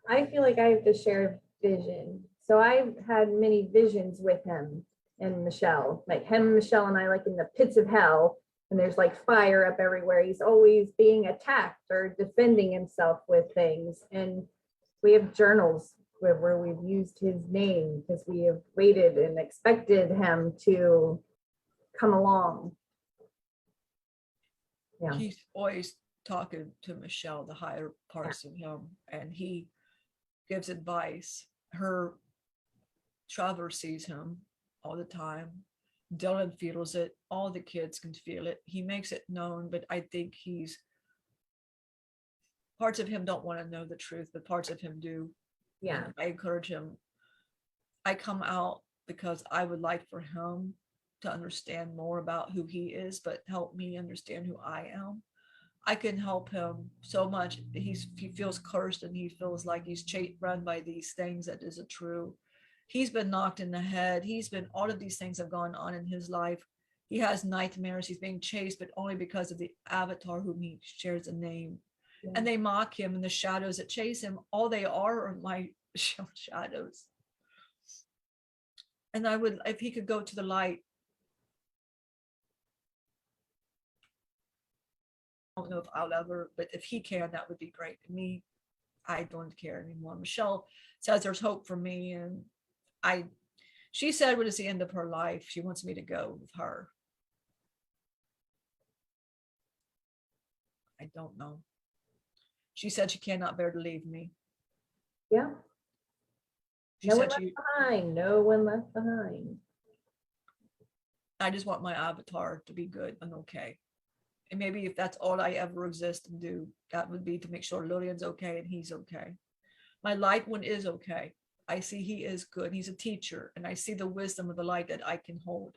I feel like I have to share vision. So I've had many visions with him and Michelle, like him, Michelle, and I, like in the pits of hell, and there's like fire up everywhere. He's always being attacked or defending himself with things. And we have journals where we've used his name because we have waited and expected him to come along. Yeah. He's always talking to Michelle, the higher parts of him, and he gives advice. Her Trevor sees him all the time. Dylan feels it. All the kids can feel it. He makes it known, but I think parts of him don't want to know the truth, but parts of him do. Yeah. And I encourage him. I come out because I would like for him to understand more about who he is, but help me understand who I am. I can help him so much. He feels cursed and he feels like he's run by these things that isn't true. He's been knocked in the head. All of these things have gone on in his life. He has nightmares. He's being chased, but only because of the avatar whom he shares a name. Yeah. And they mock him, and the shadows that chase him, all they are my shadows. And if he could go to the light, I don't know if I'll ever, but if he can, that would be great. Me, I don't care anymore. Michelle says there's hope for me, and she said when it's the end of her life, she wants me to go with her. I don't know. She said she cannot bear to leave me. Yeah. She No one said left behind. No one left behind. I just want my avatar to be good and okay. And maybe if that's all I ever exist and do, that would be to make sure Lillian's okay and he's okay. My light one is okay. I see he is good. He's a teacher, and I see the wisdom of the light that I can hold.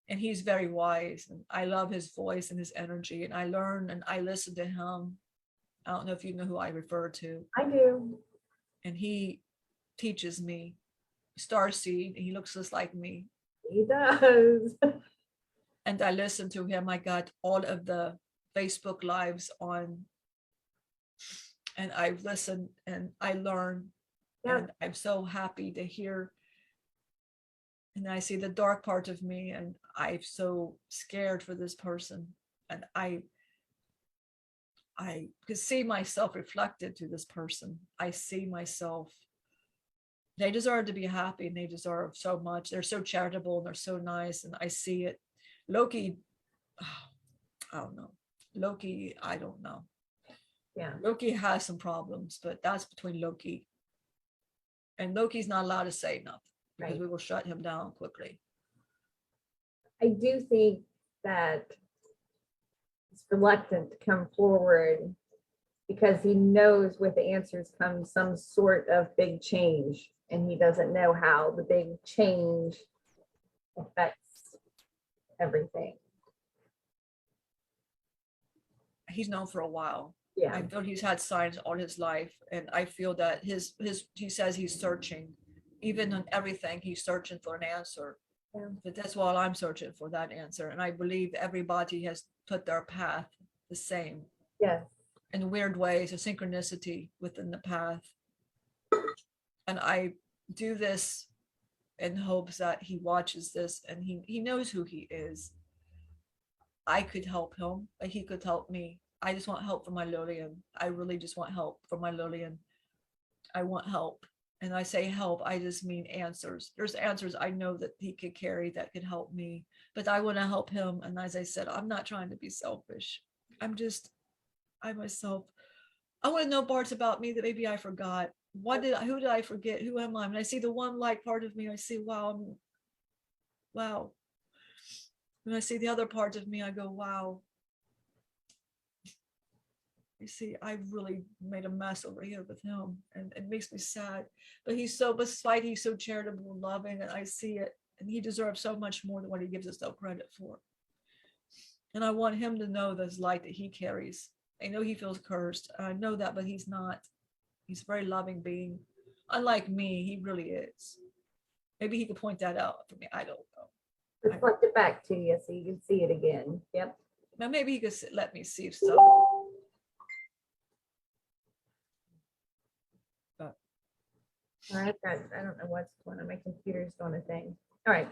And he's very wise, and I love his voice and his energy, and I learn and I listen to him. I don't know if you know who I refer to. I do. And he teaches me starseed. He looks just like me. He does. And I listen to him. I got all of the Facebook lives on, and I listen and I learn. Yeah. And I'm so happy to hear. And I see the dark part of me, and I'm so scared for this person. And I could see myself reflected to this person. I see myself. They deserve to be happy, and they deserve so much. They're so charitable and they're so nice, and I see it. Loki, I don't know. Loki, I don't know. Yeah. Loki has some problems, but that's between Loki. And Loki's not allowed to say nothing because Right. we will shut him down quickly. I do think that he's reluctant to come forward because he knows with the answers comes some sort of big change, and he doesn't know how the big change affects everything. He's known for a while. Yeah. I feel he's had signs all his life, and I feel that his he says he's searching, even on everything. He's searching for an answer. Yeah. But that's what I'm searching for, that answer. And I believe everybody has put their path the same Yes. in weird ways, a synchronicity within the path. And I do this in hopes that he watches this and he knows who he is. I could help him, but he could help me. I just want help for my Lillian. I really just want help for my Lillian. I want help. And I say help, I just mean answers. There's answers I know that he could carry that could help me, but I want to help him. And as I said, I'm not trying to be selfish. I myself, I want to know parts about me that maybe I forgot. Who did I forget? Who am I? When I see the one light part of me, I see, wow. When I see the other parts of me, I go, wow. You see, I really made a mess over here with him, and it makes me sad. But he's so charitable and loving, and I see it, and he deserves so much more than what he gives us no credit for. And I want him to know this light that he carries. I know he feels cursed. I know that, but he's not. He's a very loving being. Unlike me, he really is. Maybe he could point that out for me. I don't know. Reflect it back to you so you can see it again. Yep. Now maybe he could let me see stuff. But All right, guys, I don't know what's going on. My computer's doing a thing. All right.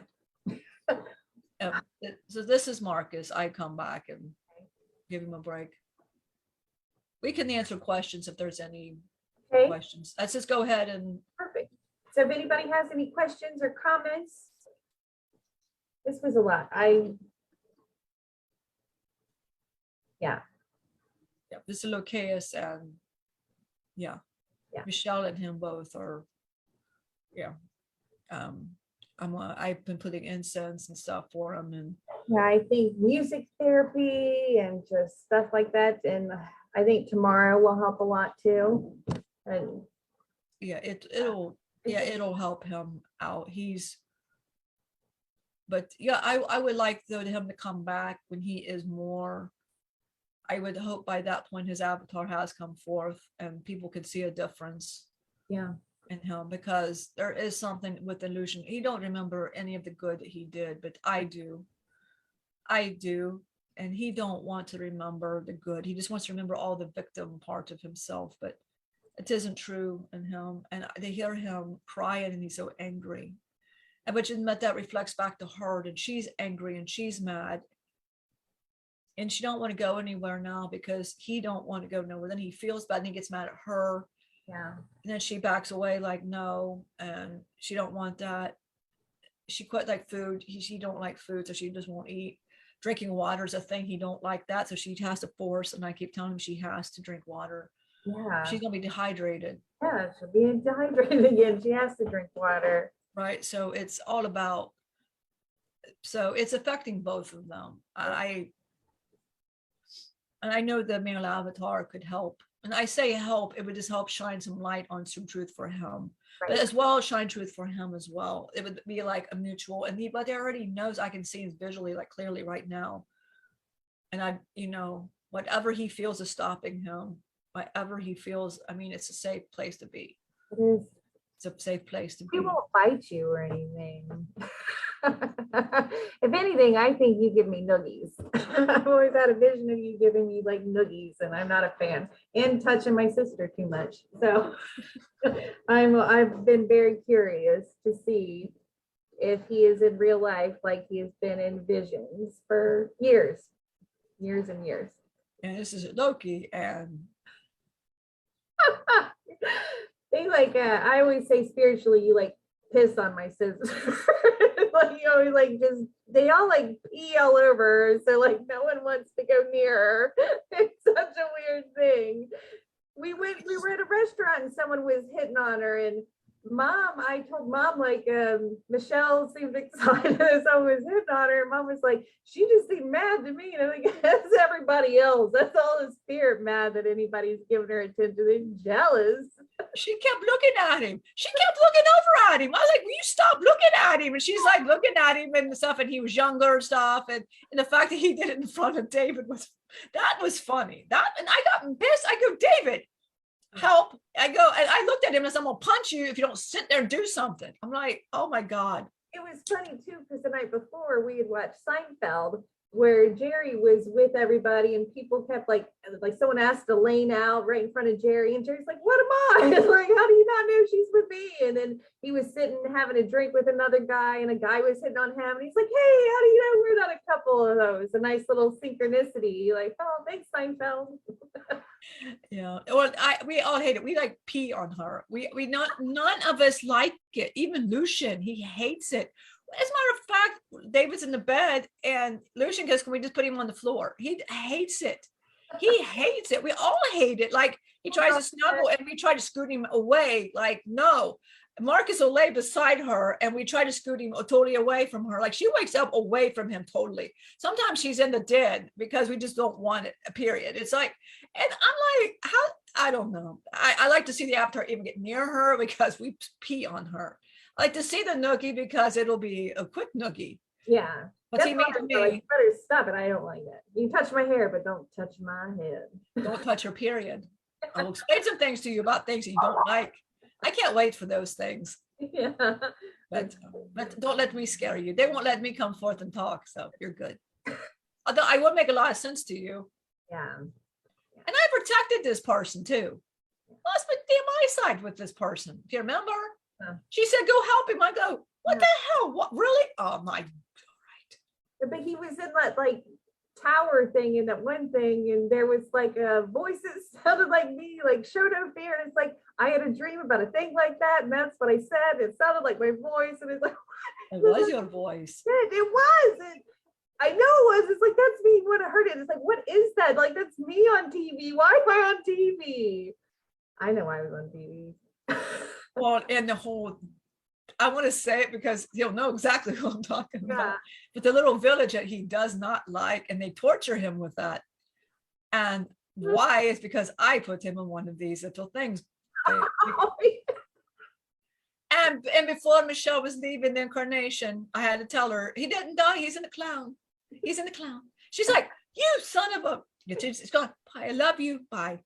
so this is Marcus. I come back and give him a break. We can answer questions if there's any Okay, questions. Let's just go ahead and perfect. So if anybody has any questions or comments, this was a lot. Yeah, this is Locaus and Yeah. Michelle and him both are I've been putting incense and stuff for him, and yeah, I think music therapy and just stuff like that. And I think tomorrow will help a lot too. And it'll help him out. I would like though him to come back when he is more. I would hope by that point his avatar has come forth and people could see a difference yeah, in him, because there is something with Lucian. He don't remember any of the good that he did, but I do. And he don't want to remember the good. He just wants to remember all the victim part of himself, but it isn't true in him. And they hear him crying and he's so angry. And but that reflects back to her, and she's angry and she's mad. And she don't want to go anywhere now because he don't want to go nowhere. Then he feels bad and he gets mad at her. yeah, And then she backs away like, no, and she don't want that. She quit like food. She don't like food, so she just won't eat. Drinking water is a thing. He don't like that, so she has to force. And I keep telling him she has to drink water. yeah. She's gonna be dehydrated. Yeah, she'll be dehydrated again. She has to drink water. Right. So it's all about. So it's affecting both of them. And I know the male avatar could help. And I say help, it would just help shine some light on some truth for him. Right. But as well, shine truth for him as well. It would be like a mutual, but he already knows. I can see him visually, like clearly right now. And whatever he feels is stopping him. wherever he feels. I mean, it's a safe place to be. It is. It's a safe place to We be. won't bite you or anything. If anything, I think you give me noogies. I've always had a vision of you giving me like noogies, and I'm not a fan. And touching my sister too much. So I've been very curious to see if he is in real life like he has been in visions for years and years. And this is Loki, and They like I always say spiritually you like piss on my sister. Like you always like just they all like pee all over her, so like no one wants to go near her. It's such a weird thing. We were at a restaurant and someone was hitting on her, and I told mom like Michelle seemed excited as someone was hitting on her. Mom was like, she just seemed mad to me. And I'm like, that's everybody else. That's all the spirit mad that anybody's giving her attention. They're jealous. she kept looking at him. She kept looking over at him. I was like, will you stop looking at him? And she's like looking at him and stuff, and he was younger and stuff. And the fact that he did it in front of David was funny. And I got pissed. I go, David, help. I go, and I looked at him and said, I'm gonna punch you if you don't sit there and do something. I'm like, oh my God. It was funny too, because the night before we had watched Seinfeld, where Jerry was with everybody and people kept like someone asked Elaine out right in front of Jerry, and Jerry's like, what am I? Like, how do you not know she's with me? And then he was sitting having a drink with another guy, and a guy was hitting on him, and he's like, hey, how do you know we're not a couple? Of those, a nice little synchronicity. Like, oh, thanks, Seinfeld. Yeah. Well, we all hate it. We like pee on her. None of us like it. Even Lucian, he hates it. As a matter of fact, David's in the bed and Lucian goes, can we just put him on the floor? He hates it. He hates it. We all hate it. Like he tries to snuggle and we try to scoot him away. Like, no. Marcus will lay beside her and we try to scoot him totally away from her. Like she wakes up away from him totally. Sometimes she's in the den because we just don't want it, period. It's like, and I'm like, how, I don't know. I like to see the avatar even get near her because we pee on her. I like to see the noogie because it'll be a quick noogie. Yeah. What's he mean to me? Like, better stop it. I don't like that. You can touch my hair, but don't touch my head. Don't touch her, period. I'll explain some things to you about things that you don't like. I can't wait for those things. Yeah. But don't let me scare you. They won't let me come forth and talk, so you're good. Although I will make a lot of sense to you. Yeah. And I protected this person too. Well, it's been my side with this person. If you remember, she said, go help him. I go, what the hell? What, really? Oh my, all right. But he was in that like tower thing and that one thing, and there was like a voice that sounded like me, like show no fear. And it's like, I had a dream about a thing like that, and that's what I said. It sounded like my voice, and it's like, it was your voice. It was. I know it was. It's like, that's me when I heard it. It's like, what is that? Like, that's me on TV. Why am I on TV? I know I was on TV. Well, and the whole, I want to say it because you'll know exactly what I'm talking about. But the little village that he does not like, and they torture him with that. And why is because I put him in one of these little things. And before Michelle was leaving the incarnation, I had to tell her, he didn't die, he's in the clown. He's in the clown. She's like, you son of a, it's gone. Bye, I love you, bye.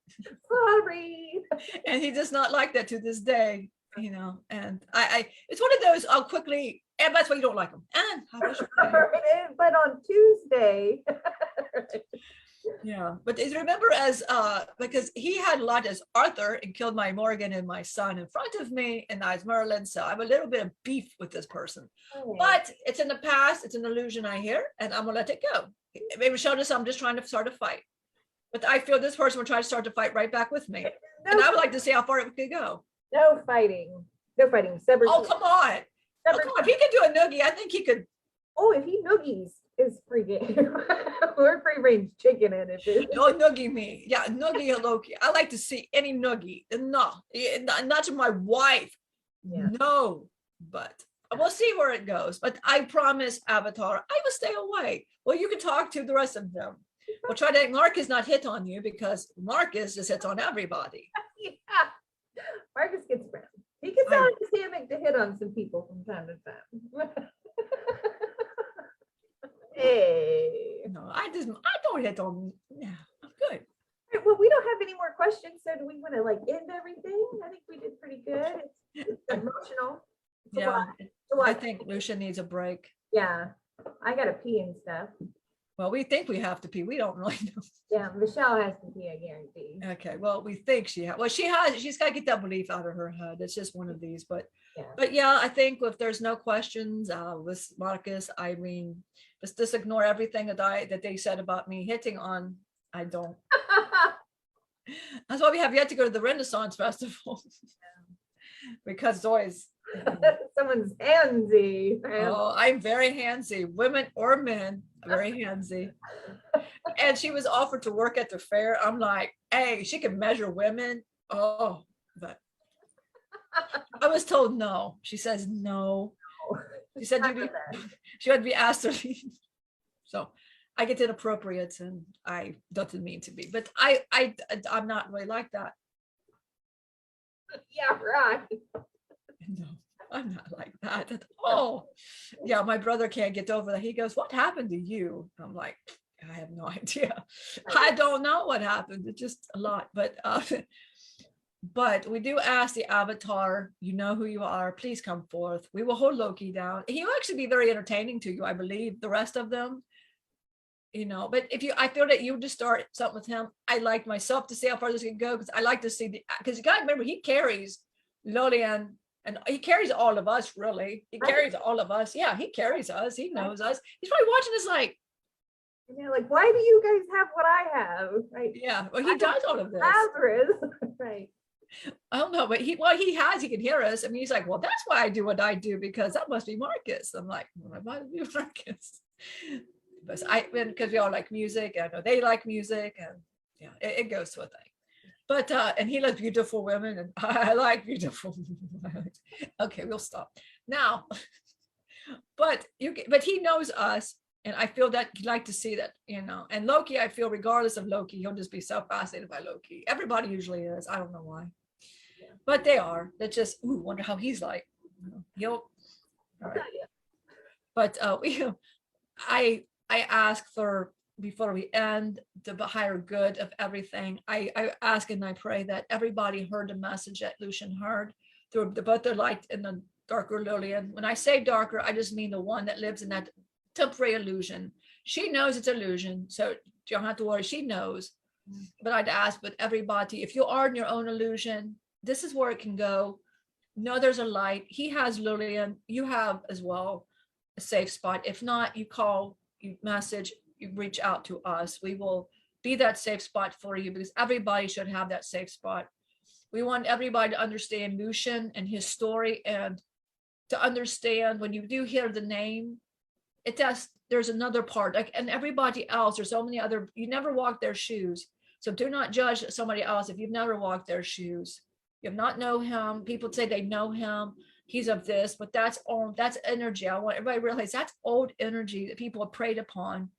Sorry. And he does not like that to this day, you know. And I it's one of those, I'll quickly, and that's why you don't like him. And how was your day? But on Tuesday. Yeah, but remember as because he had a lot as Arthur and killed my Morgan and my son in front of me, and I was Merlin, so I have a little bit of beef with this person. But it's in the past, it's an illusion I hear, and I'm gonna let it go. Maybe show this, I'm just trying to start a fight. But I feel this person will try to start to fight right back with me. And I would like to see how far it could go. No fighting. No fighting. Separate. Oh, come on. Oh, come on. If he could do a noogie, I think he could. Oh, if he noogies is free game. We're free range chicken in it. No, noogie me. Yeah, noogie or Loki. I like to see any noogie. No, not to my wife. Yeah. No, but we'll see where it goes. But I promise, Avatar, I will stay away. Well, you can talk to the rest of them. We'll try to, Marcus not hit on you because Marcus just hits on everybody. Yeah. Marcus gets around. He gets out of his hammock to hit on some people from time to time. Hey. No, I don't hit on. Yeah, I'm good. well, we don't have any more questions. So do we want to like end everything? I think we did pretty good. It's emotional. It's a Yeah, lot. It's a lot. I think Lucian needs a break. Yeah, I got to pee and stuff. Well, we think we have to pee. We don't really know. Yeah, Michelle has to pee, I guarantee. Okay, well, we think she has. Well, she's got to get that belief out of her head. It's just one of these. But yeah, I think if there's no questions, with Marcus, Irene, just ignore everything that they said about me hitting on. I don't. That's why we have yet to go to the Renaissance Festival. Because it's always Someone's handsy. oh, I'm very handsy, women or men, very handsy. And she was offered to work at the fair. I'm like, hey, she can measure women. Oh, but I was told no. She says no. She said she had to be asked to leave. So I get inappropriate, and I doesn't mean to be, but I'm not really like that. Yeah, right. No, I'm not like that at all. Yeah, my brother can't get over that. He goes, "What happened to you?" I'm like, I have no idea. I don't know what happened. It's just a lot, but we do ask the avatar, you know who you are, please come forth. We will hold Loki down. He will actually be very entertaining to you, I believe. The rest of them, but I feel that you just start something with him. I like myself to see how far this can go, because I like to see because you got to remember, he carries Lillian, and he carries all of us, really. He carries all of us. Yeah, he carries us. He knows us. He's probably watching us like, like, why do you guys have what I have? Right. Yeah, well, he does all of this. Lazarus. Right. I don't know, but he can hear us. I mean, he's like, well, that's why I do what I do, because that must be Marcus. I'm like, well, why do you Marcus? But because we all like music, I know they like music, and yeah, it goes to a thing. But and he loves beautiful women, and I like beautiful women. Okay, we'll stop now. But he knows us, and I feel that he'd like to see that, And Loki, I feel, regardless of Loki, he'll just be so fascinated by Loki. Everybody usually is. I don't know why, but they are. They're just, wonder how he's like. He'll. All right. But I ask for, before we end, the higher good of everything. I ask and I pray that everybody heard the message that Lucian heard through both the light and the darker Lillian. When I say darker, I just mean the one that lives in that temporary illusion. She knows it's illusion, so you don't have to worry. She knows. But I'd ask, but everybody, if you are in your own illusion, this is where it can go. No, there's a light. He has Lillian. You have as well a safe spot. If not, you call, you message, you reach out to us. We will be that safe spot for you, because everybody should have that safe spot. We want everybody to understand Lucian and his story, and to understand when you do hear the name, there's another part, like, and everybody else, there's so many other, you never walk their shoes. So do not judge somebody else if you've never walked their shoes. You have not know him. People say they know him. He's of this, but that's energy. I want everybody to realize that's old energy that people have preyed upon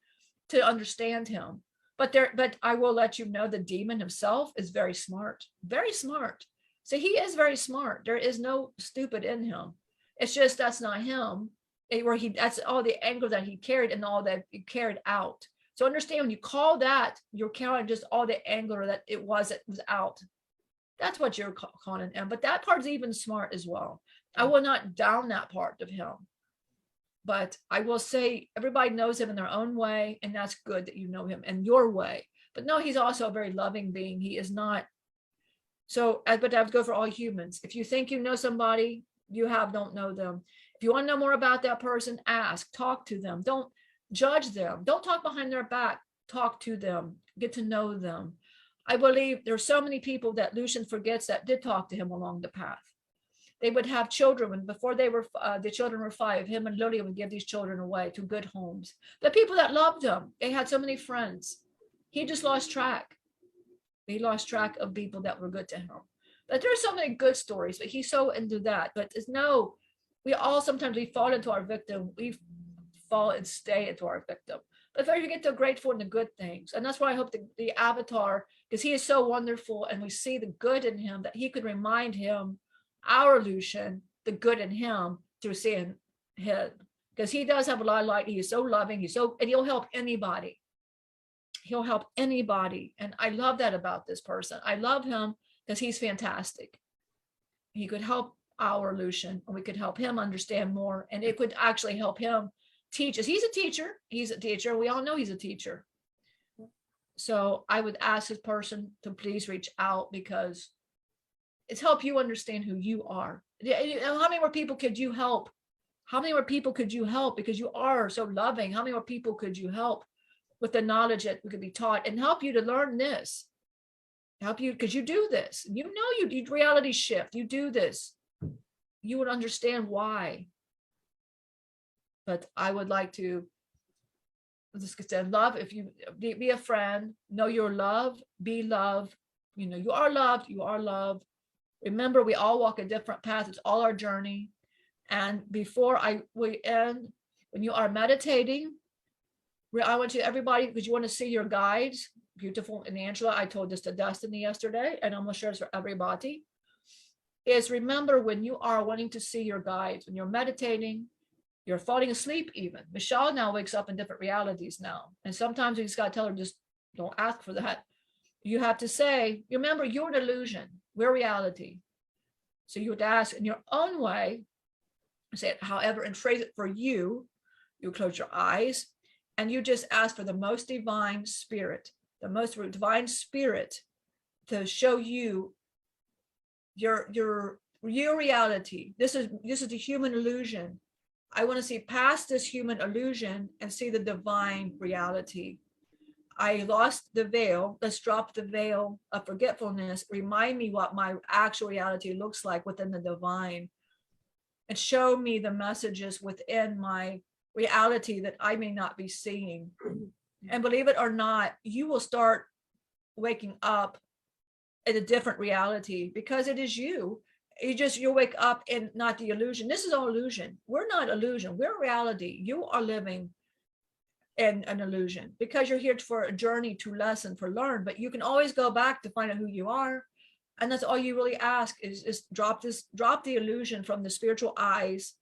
to understand him. But I will let you know, the demon himself is very smart, very smart. So he is very smart. There is no stupid in him. It's just, that's not him. That's all the anger that he carried and all that he carried out. So understand, when you call that, you're counting just all the anger that was out. That's what you're calling him. But that part's even smart as well. I will not down that part of him. But I will say everybody knows him in their own way, and that's good that you know him in your way. But no, he's also a very loving being. He is not. So, but I would go for all humans. If you think you know somebody, don't know them. If you want to know more about that person, ask, talk to them. Don't judge them. Don't talk behind their back. Talk to them. Get to know them. I believe there's so many people that Lucian forgets that did talk to him along the path. They would have children before the children were 5. Him and Lillian would give these children away to good homes. The people that loved him, they had so many friends. He just lost track. He lost track of people that were good to him. But there's so many good stories, but he's so into that. But we all sometimes we fall into our victim. We fall and stay into our victim. But if you get to grateful in the good things, and that's why I hope the avatar, because he is so wonderful, and we see the good in him, that he could remind him, our Lucian, the good in him through seeing him, because he does have a lot of light. He is so loving. And he'll help anybody. he'll help anybody. And I love that about this person. I love him because he's fantastic. He could help our Lucian, and we could help him understand more, and it could actually help him teach us. He's a teacher. We all know he's a teacher. So I would ask this person to please reach out, because it's help you understand who you are. How many more people could you help? How many more people could you help? Because you are so loving. How many more people could you help with the knowledge that we could be taught, and help you to learn this? Help you, because you do this. You know, you reality shift. You do this. You would understand why. But I would like to just say, love, if you be a friend, know you're loved, be loved. You know, you are loved, you are loved. Remember, we all walk a different path. It's all our journey. And before we end, when you are meditating, I want you, everybody, because you want to see your guides, beautiful. And Angela, I told this to Destiny yesterday, and I'm going to share this for everybody, is remember, when you are wanting to see your guides, when you're meditating, you're falling asleep even. Michelle now wakes up in different realities now. And sometimes you just got to tell her, just don't ask for that. You have to say, remember, you're an illusion. We're reality. So you would ask in your own way, say it however, and phrase it for you. You close your eyes and you just ask for the most divine spirit, to show you your reality. This is the human illusion. I want to see past this human illusion and see the divine reality. I lost the veil. Let's drop the veil of forgetfulness. Remind me what my actual reality looks like within the divine, and show me the messages within my reality that I may not be seeing. And believe it or not, you will start waking up in a different reality, because it is you. You'll wake up in not the illusion. This is all illusion. We're not illusion. We're reality. You are living in an illusion, because you're here for a journey to lesson, for learn, but you can always go back to find out who you are. And that's all you really ask is drop the illusion from the spiritual eyes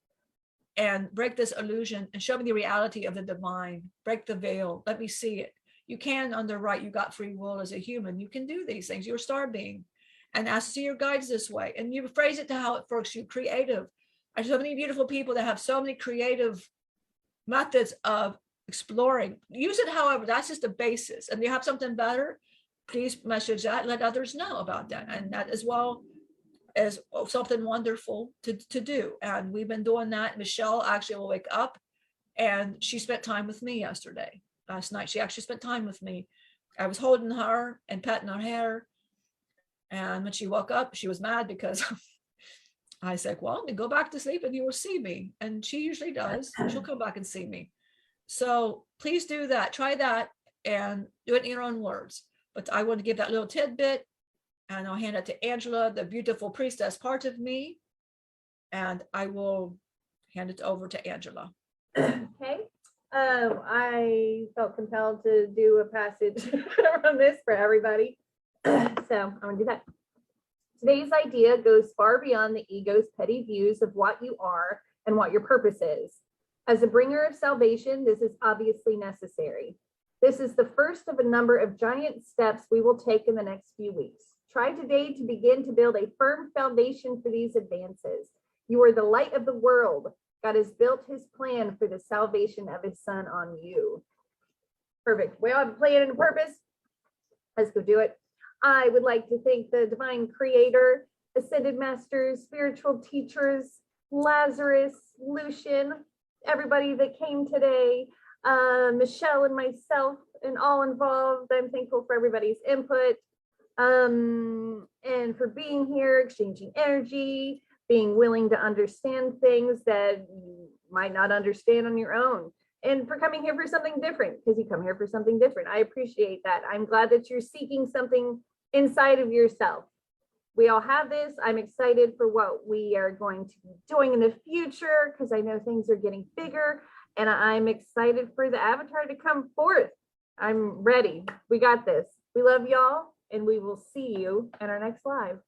and break this illusion and show me the reality of the divine. Break the veil. Let me see it. You can, on the right, you got free will as a human. You can do these things. You're a star being. And ask to see your guides this way. And you phrase it to how it works. You creative. There's so many beautiful people that have so many creative methods of exploring. Use it however, that's just the basis. And you have something better, please message that, let others know about that. And that as well as something wonderful to do. And we've been doing that. Michelle actually will wake up, and she spent time with me last night. She actually spent time with me. I was holding her and petting her hair. And when she woke up, she was mad because I said, well, go back to sleep and you will see me. And she usually does. She'll come back and see me. So please do that. Try that and do it in your own words. But I want to give that little tidbit, and I'll hand it to Angela, the beautiful priestess part of me. And I will hand it over to Angela. Okay. I felt compelled to do a passage from this for everybody. So I'm going to do that. Today's idea goes far beyond the ego's petty views of what you are and what your purpose is. As a bringer of salvation, this is obviously necessary. This is the first of a number of giant steps we will take in the next few weeks. Try today to begin to build a firm foundation for these advances. You are the light of the world. God has built his plan for the salvation of his son on you. Perfect. We all have a plan and a purpose. Let's go do it. I would like to thank the divine creator, ascended masters, spiritual teachers, Lazarus, Lucian, everybody that came today, Michelle and myself and all involved. I'm thankful for everybody's input and for being here, exchanging energy, being willing to understand things that you might not understand on your own, and for coming here for something different, because you come here for something different. I appreciate that. I'm glad that you're seeking something inside of yourself. We all have this. I'm excited for what we are going to be doing in the future, because I know things are getting bigger, and I'm excited for the avatar to come forth. I'm ready. We got this. We love y'all, and we will see you in our next live.